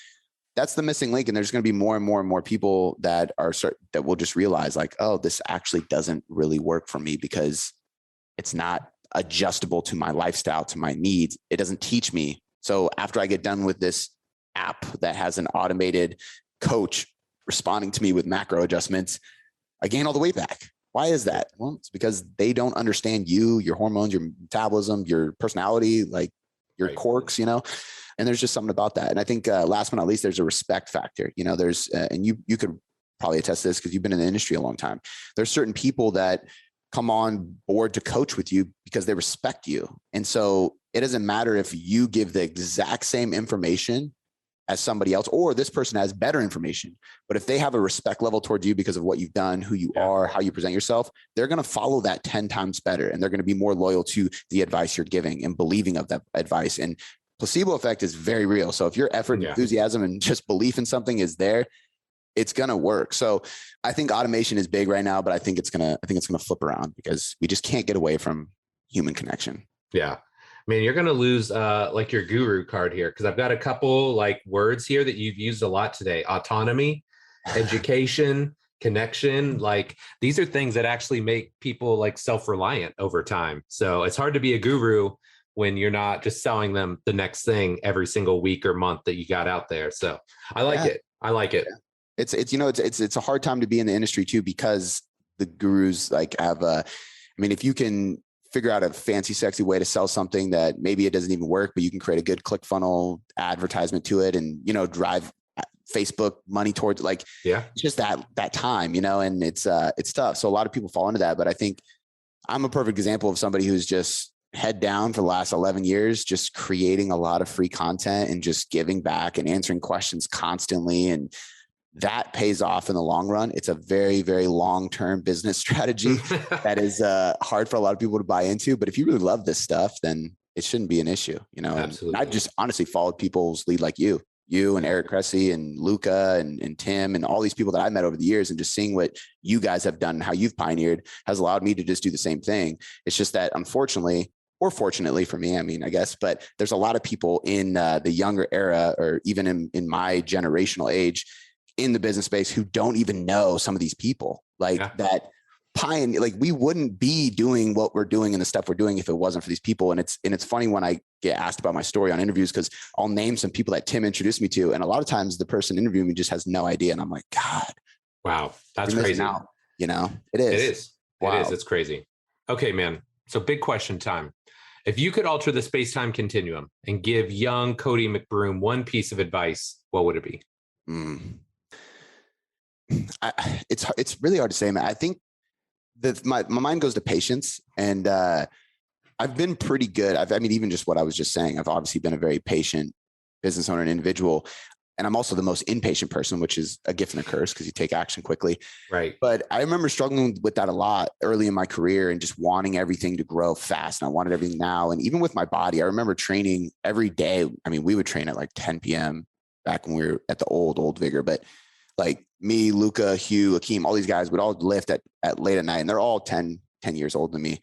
S1: the missing link. And there's going to be more and more and more people that will just realize like, oh, this actually doesn't really work for me because it's not adjustable to my lifestyle, to my needs. It doesn't teach me. So after I get done with this app that has an automated coach responding to me with macro adjustments, I gain all the weight back. Why is that? Well, it's because they don't understand you, your hormones, your metabolism, your personality, like your quirks, you know. And there's just something about that. And I think last but not least, there's a respect factor. You know, there's, and you could probably attest to this because you've been in the industry a long time. There's certain people that come on board to coach with you because they respect you. And so it doesn't matter if you give the exact same information as somebody else, or this person has better information. But if they have a respect level towards you because of what you've done, who you are, how you present yourself, they're going to follow that 10 times better. And they're going to be more loyal to the advice you're giving and believing of that advice. And placebo effect is very real. So if your effort, enthusiasm, and just belief in something is there, it's going to work. So I think automation is big right now, but I think it's going to flip around because we just can't get away from human connection.
S2: Yeah. Man, you're going to lose like your guru card here, because I've got a couple like words here that you've used a lot today: autonomy, education, connection. Like these are things that actually make people like self-reliant over time. So it's hard to be a guru when you're not just selling them the next thing every single week or month that you got out there. So I like it. I like it.
S1: It's, you know, it's a hard time to be in the industry too, because the gurus like have if you can figure out a fancy, sexy way to sell something that maybe it doesn't even work, but you can create a good click funnel advertisement to it and, you know, drive Facebook money towards it's just that time, you know, and it's tough. So a lot of people fall into that, but I think I'm a perfect example of somebody who's just head down for the last 11 years, just creating a lot of free content and just giving back and answering questions constantly. And that pays off in the long run. It's a very, very long-term business strategy that is hard for a lot of people to buy into. But if you really love this stuff, then it shouldn't be an issue, you know. Absolutely. And I've just honestly followed people's lead, like you and Eric Cressy and Luca and Tim and all these people that I met over the years, and just seeing what you guys have done and how you've pioneered has allowed me to just do the same thing. It's just that unfortunately, or fortunately for me, I guess, but there's a lot of people in the younger era, or even in my generational age, in the business space, who don't even know some of these people that pioneer. Like we wouldn't be doing what we're doing and the stuff we're doing if it wasn't for these people. And it's funny when I get asked about my story on interviews, because I'll name some people that Tim introduced me to, and a lot of times the person interviewing me just has no idea, and I'm like, God,
S2: wow, that's crazy.
S1: Out. You know, it is.
S2: Wow. It is. It's crazy. Okay, man. So big question time. If you could alter the space-time continuum and give young Cody McBroom one piece of advice, what would it be?
S1: It's really hard to say, man. I think that my mind goes to patience, and I've been pretty good. Even just what I was just saying, I've obviously been a very patient business owner and individual. And I'm also the most impatient person, which is a gift and a curse because you take action quickly.
S2: Right.
S1: But I remember struggling with that a lot early in my career and just wanting everything to grow fast. And I wanted everything now. And even with my body, I remember training every day. I mean, we would train at like 10 p.m. back when we were at the old Vigor. But like me, Luca, Hugh, Akeem, all these guys would all lift at late at night. And they're all 10 years older than me.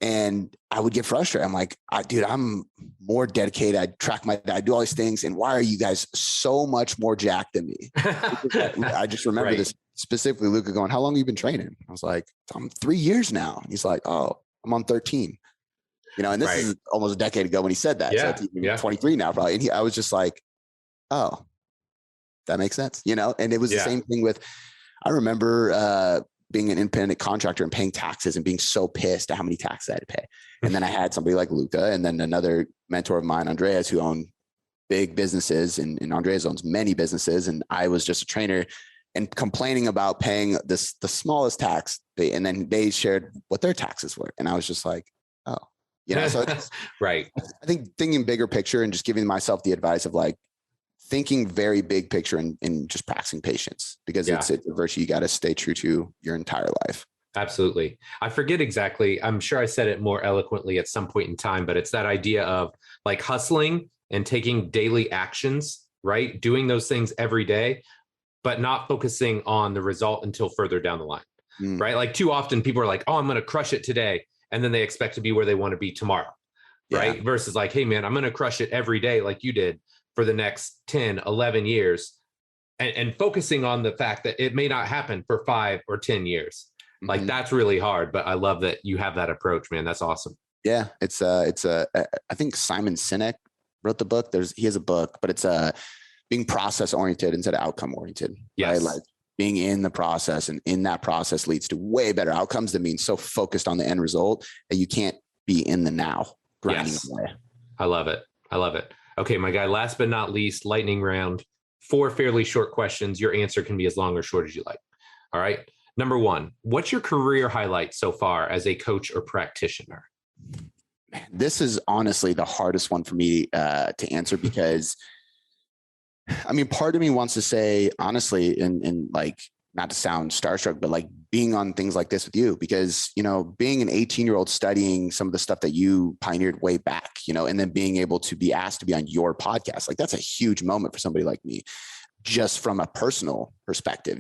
S1: And I would get frustrated. I'm like, dude, I'm more dedicated. I do all these things. And why are you guys so much more jacked than me? I just remember this specifically, Luca going, how long have you been training? I was like, I'm 3 years now. And he's like, oh, I'm on 13. And this is almost a decade ago when he said that.
S2: Yeah.
S1: So it's 23 now probably. And I was just like, oh, that makes sense. And it was the same thing with, I remember, being an independent contractor and paying taxes and being so pissed at how many taxes I had to pay. And then I had somebody like Luca and then another mentor of mine, Andreas, who owned big businesses and Andreas owns many businesses. And I was just a trainer and complaining about paying the smallest tax. And then they shared what their taxes were. And I was just like, oh, so
S2: right.
S1: I think thinking bigger picture and just giving myself the advice of like, thinking very big picture and just practicing patience because it's a virtue you got to stay true to your entire life.
S2: Absolutely. I forget exactly. I'm sure I said it more eloquently at some point in time, but it's that idea of like hustling and taking daily actions, right? Doing those things every day, but not focusing on the result until further down the line, right? Like too often people are like, oh, I'm going to crush it today. And then they expect to be where they want to be tomorrow, right? Versus like, hey man, I'm going to crush it every day like you did for the next 10, 11 years and focusing on the fact that it may not happen for 5 or 10 years. Like that's really hard, but I love that you have that approach, man. That's awesome.
S1: Yeah. I think Simon Sinek wrote the book. He has a book, but it's being process oriented instead of outcome oriented.
S2: Yes.
S1: Right? Like being in the process and in that process leads to way better outcomes than being so focused on the end result that you can't be in the now grinding away.
S2: I love it. Okay, my guy, last but not least, lightning round, 4 fairly short questions. Your answer can be as long or short as you like. All right. Number 1, what's your career highlight so far as a coach or practitioner?
S1: Man, this is honestly the hardest one for me to answer because, I mean, part of me wants to say, honestly, and like, not to sound starstruck, but like being on things like this with you, because, being an 18-year-old studying some of the stuff that you pioneered way back, and then being able to be asked to be on your podcast, like that's a huge moment for somebody like me, just from a personal perspective,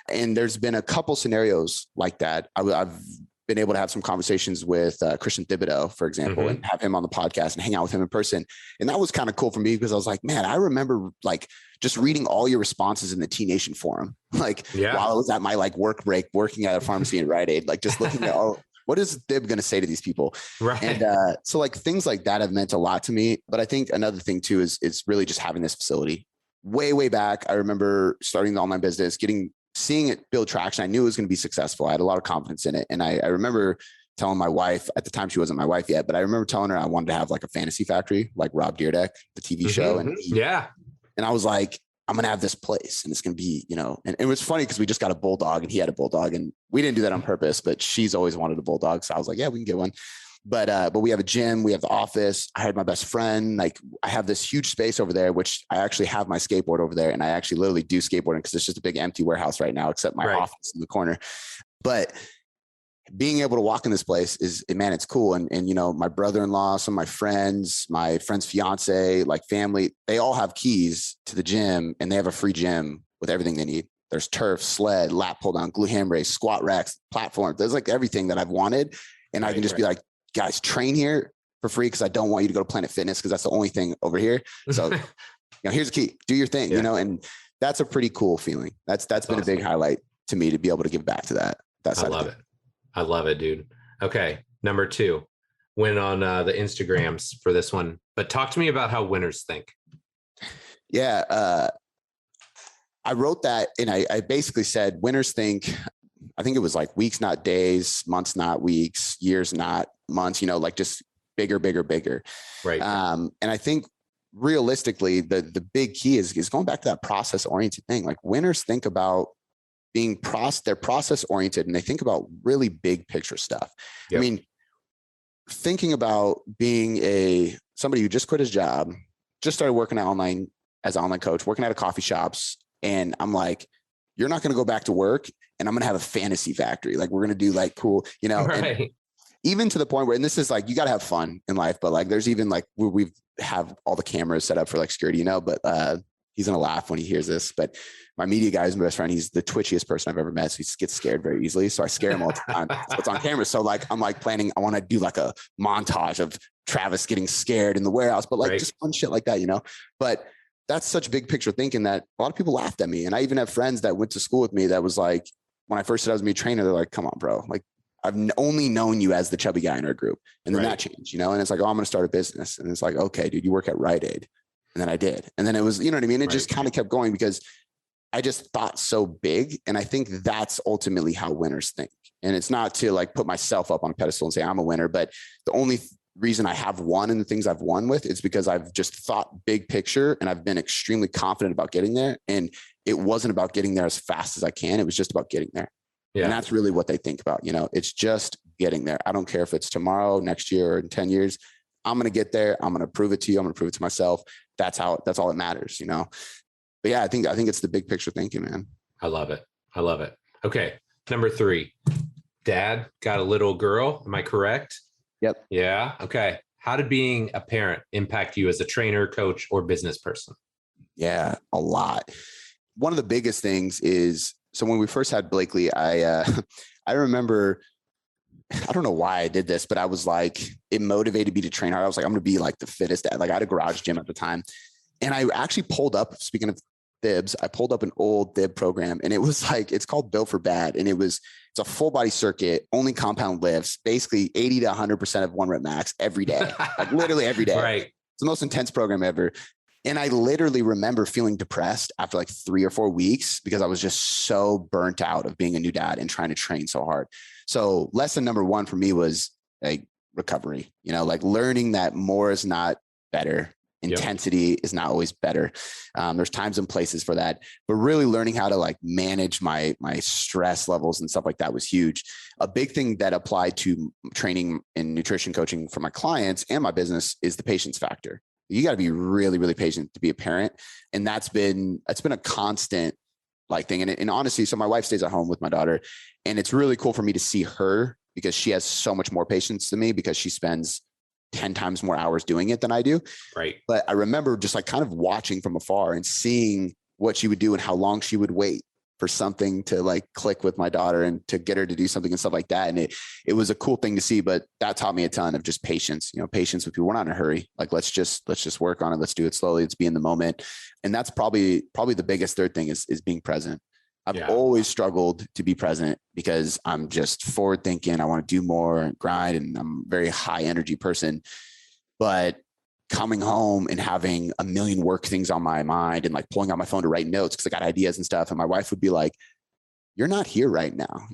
S1: and there's been a couple scenarios like that. I've been able to have some conversations with Christian Thibodeau, for example, and have him on the podcast and hang out with him in person. And that was kind of cool for me because I was like, man, I remember like just reading all your responses in the T Nation forum, like while I was at my like work break, working at a pharmacy in Rite Aid, like just looking at, what is Thib going to say to these people?
S2: Right.
S1: And so like things like that have meant a lot to me. But I think another thing too, is really just having this facility way back. I remember starting the online business, seeing it build traction. I knew it was going to be successful. I had a lot of confidence in it. And I remember telling my wife, at the time she wasn't my wife yet, but I remember telling her I wanted to have like a fantasy factory, like Rob Dyrdek, the TV show. And I was like, I'm going to have this place and it's going to be, and it was funny because we just got a bulldog and he had a bulldog and we didn't do that on purpose, but she's always wanted a bulldog. So I was like, yeah, we can get one. But we have a gym, we have the office. I had my best friend. Like I have this huge space over there, which I actually have my skateboard over there. And I actually literally do skateboarding because it's just a big empty warehouse right now, except my office in the corner. But being able to walk in this place it's cool. And my brother-in-law, some of my friend's fiance, like family, they all have keys to the gym and they have a free gym with everything they need. There's turf, sled, lat pull down, glute ham race, squat racks, platform. There's like everything that I've wanted. And I can just be like, guys, train here for free because I don't want you to go to Planet Fitness because that's the only thing over here. So, here's the key: do your thing. And that's a pretty cool feeling. That's been awesome. A big highlight to me to be able to give back to that.
S2: I love it. I love it, dude. Okay, number 2, went on the Instagrams for this one, but talk to me about how winners think.
S1: Yeah, I wrote that, and I basically said winners think. I think it was like weeks, not days, months, not weeks, years, not months, like just bigger.
S2: Right.
S1: And I think realistically, the big key is going back to that process oriented thing. Like winners think about they're process oriented and they think about really big picture stuff. Yep. I mean, thinking about being somebody who just quit his job, just started working out online as an online coach, working at a coffee shops. And I'm like, you're not going to go back to work and I'm going to have a fantasy factory. Like we're going to do like cool,
S2: Right.
S1: and even to the point where, and this is like, you got to have fun in life, but like, there's even like, we have all the cameras set up for like security, but he's going to laugh when he hears this, but my media guy is my best friend. He's the twitchiest person I've ever met. So he gets scared very easily. So I scare him all the time. So it's on camera. So like, I'm like planning, I want to do like a montage of Travis getting scared in the warehouse, but like just fun shit like that, but that's such big picture thinking that a lot of people laughed at me. And I even have friends that went to school with me that was like, when I first said I was going to be a trainer, they're like, come on, bro. Like I've only known you as the chubby guy in our group. And then that changed, and it's like, oh, I'm going to start a business. And it's like, okay, dude, you work at Rite Aid. And then I did. And then it was, you know what I mean? It just kind of kept going because I just thought so big. And I think that's ultimately how winners think. And it's not to like put myself up on a pedestal and say I'm a winner, but the only reason I have won and the things I've won with is because I've just thought big picture and I've been extremely confident about getting there. And it wasn't about getting there as fast as I can. It was just about getting there. Yeah. And that's really what they think about, it's just getting there. I don't care if it's tomorrow, next year, or in 10 years, I'm going to get there. I'm going to prove it to you. I'm going to prove it to myself. That's all that matters, But yeah, I think it's the big picture thinking, man.
S2: I love it. Okay. Number 3, dad got a little girl. Am I correct?
S1: Yep.
S2: Yeah. Okay. How did being a parent impact you as a trainer, coach, or business person?
S1: Yeah, a lot. One of the biggest things is, so when we first had Blakely, I remember, I don't know why I did this, but I was like, it motivated me to train hard. I was like, I'm going to be like the fittest dad. Like I had a garage gym at the time. And I actually pulled up, speaking of thibs, I pulled up an old thib program and it was like, it's called Built for Bad. And it's a full body circuit, only compound lifts, basically 80 to 100% of 1 rep max every day, like literally every day.
S2: Right.
S1: It's the most intense program ever. And I literally remember feeling depressed after like 3 or 4 weeks because I was just so burnt out of being a new dad and trying to train so hard. So lesson number 1 for me was like recovery, like learning that more is not better. Intensity is not always better. There's times and places for that, but really learning how to like manage my stress levels and stuff like that was huge. A big thing that applied to training and nutrition coaching for my clients and my business is the patience factor. You got to be really, really patient to be a parent. And it's been a constant like thing. And honestly, so my wife stays at home with my daughter and it's really cool for me to see her because she has so much more patience than me because she spends 10 times more hours doing it than I do.
S2: Right.
S1: But I remember just like kind of watching from afar and seeing what she would do and how long she would wait for something to like click with my daughter and to get her to do something and stuff like that. And it was a cool thing to see, but that taught me a ton of just patience, patience with people. We're not in a hurry. Like, let's just work on it. Let's do it slowly. Let's be in the moment. And that's probably the biggest third thing is being present. I've always struggled to be present because I'm just forward thinking. I want to do more and grind and I'm a very high energy person, but coming home and having a million work things on my mind and like pulling out my phone to write notes because I got ideas and stuff. And my wife would be like, you're not here right now,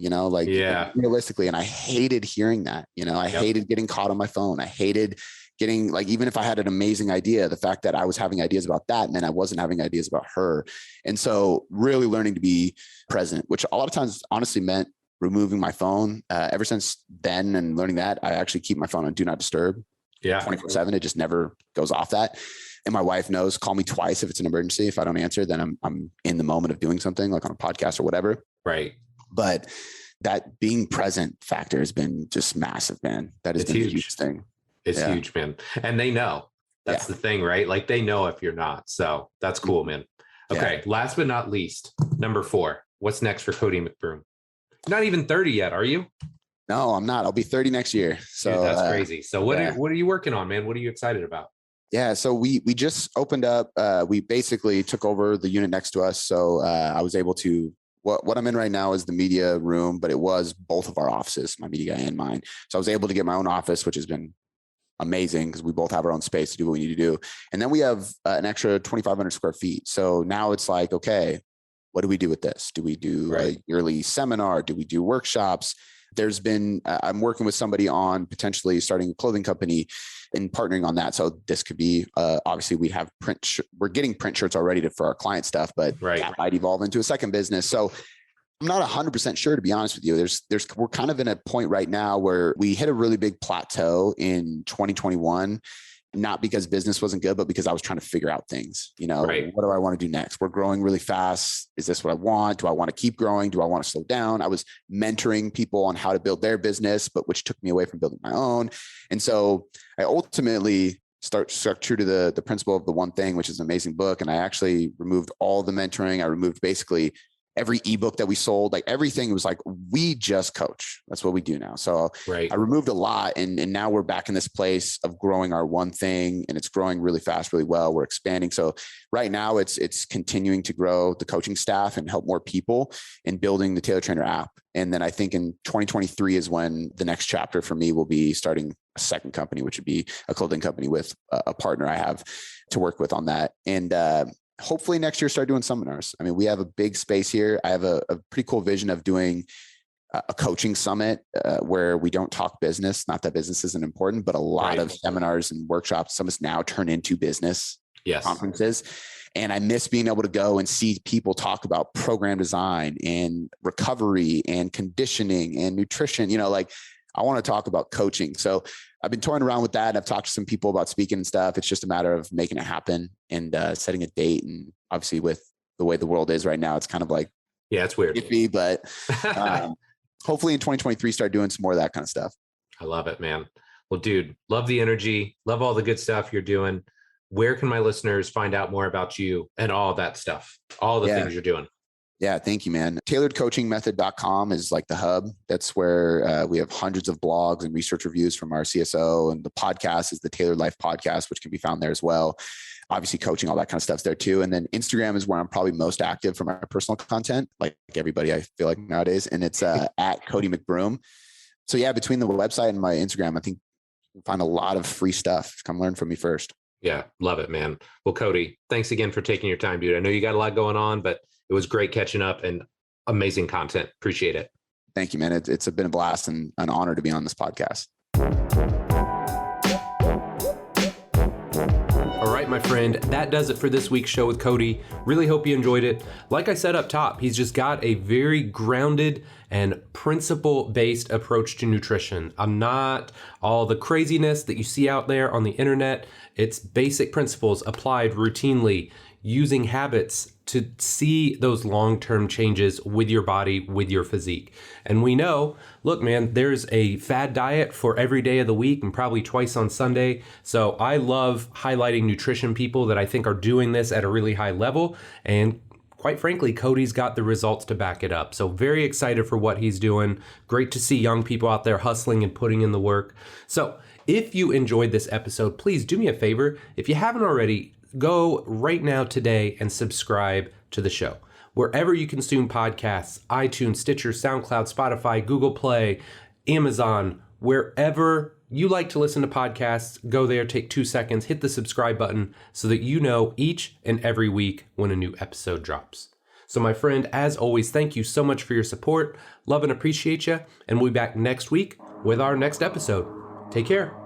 S1: realistically. And I hated hearing that, I hated getting caught on my phone. I hated getting like, even if I had an amazing idea, the fact that I was having ideas about that meant I wasn't having ideas about her. And so really learning to be present, which a lot of times honestly meant removing my phone. Ever since then and learning that, I actually keep my phone on do not disturb. 24/7. It just never goes off that. And my wife knows, call me twice if it's an emergency. If I don't answer, then I'm in the moment of doing something like on a podcast or whatever.
S2: Right.
S1: But that being present factor has been just massive, man. That has been a huge thing.
S2: It's huge, man. And they know. That's the thing, right? Like they know if you're not. So that's cool, man. Okay. Last but not least, number 4. What's next for Cody McBroom? Not even 30 yet, are you?
S1: No, I'm not. I'll be 30 next year. So
S2: dude, that's crazy. So what are you working on, man? What are you excited about?
S1: Yeah. So we just opened up, we basically took over the unit next to us. So I was able to, what I'm in right now is the media room, but it was both of our offices, my media guy and mine. So I was able to get my own office, which has been amazing because we both have our own space to do what we need to do. And then we have an extra 2,500 square feet. So now it's like, okay, what do we do with this? Do we do a yearly seminar? Do we do workshops? There's been, I'm working with somebody on potentially starting a clothing company and partnering on that. So this could be, obviously we have we're getting print shirts already for our client stuff, but that might evolve into a second business. So I'm not 100% sure, to be honest with you. We're kind of in a point right now where we hit a really big plateau in 2021 not because business wasn't good, but because I was trying to figure out things. You know,
S2: Right.
S1: what do I want to do next? We're growing really fast. Is this what I want? Do I want to keep growing? Do I want to slow down? I was mentoring people on how to build their business, but which took me away from building my own. And so I ultimately stuck true to the principle of the one thing, which is an amazing book. And I actually removed all the mentoring. I removed basically every ebook that we sold, like everything was like, we just coach. That's what we do now. So
S2: Right.
S1: I removed a lot, and now we're back in this place of growing our one thing, and it's growing really fast, really well. We're expanding. So right now it's continuing to grow the coaching staff and help more people in building the Taylor Trainer app. And then I think in 2023 is when the next chapter for me will be starting a second company, which would be a clothing company with a partner I have to work with on that. And, hopefully next year start doing seminars. I mean, we have a big space here. I have a pretty cool vision of doing a coaching summit where we don't talk business. Not that business isn't important, but a lot of seminars and workshops, some of us now turn into business conferences. And I miss being able to go and see people talk about program design and recovery and conditioning and nutrition. You know, like I want to talk about coaching. So I've been toying around with that. And I've talked to some people about speaking and stuff. It's just a matter of making it happen and setting a date. And obviously with the way the world is right now, it's kind of like,
S2: yeah, it's weird.
S1: Iffy, but hopefully in 2023, start doing some more of that kind of stuff.
S2: I love it, man. Well, dude, love the energy. Love all the good stuff you're doing. Where can my listeners find out more about you and all that stuff, all the things you're doing?
S1: Yeah, thank you, man. Tailoredcoachingmethod.com is like the hub. That's where we have hundreds of blogs and research reviews from our CSO. And the podcast is the Tailored Life Podcast, which can be found there as well. Obviously, coaching, all that kind of stuff's there too. And then Instagram is where I'm probably most active for my personal content, like everybody I feel like nowadays. And it's at Cody McBroom. So yeah, between the website and my Instagram, I think you'll find a lot of free stuff. Come learn from me first.
S2: Yeah, love it, man. Well, Cody, thanks again for taking your time, dude. I know you got a lot going on, but it was great catching up and amazing content. Appreciate it.
S1: Thank you, man. It's been a blast and an honor to be on this podcast.
S2: All right, my friend, that does it for this week's show with Cody. Really hope you enjoyed it. Like I said up top, he's just got a very grounded and principle-based approach to nutrition. I'm not all the craziness that you see out there on the internet. It's basic principles applied routinely, using habits to see those long-term changes with your body, with your physique. And we know, look, man, there's a fad diet for every day of the week and probably twice on Sunday. So I love highlighting nutrition people that I think are doing this at a really high level. And quite frankly, Cody's got the results to back it up. So very excited for what he's doing. Great to see young people out there hustling and putting in the work. So if you enjoyed this episode, please do me a favor. If you haven't already, go right now today and subscribe to the show. Wherever you consume podcasts, iTunes, Stitcher, SoundCloud, Spotify, Google Play, Amazon, wherever you like to listen to podcasts, go there, take 2 seconds, hit the subscribe button so that you know each and every week when a new episode drops. So my friend, as always, thank you so much for your support. Love and appreciate you. And we'll be back next week with our next episode. Take care.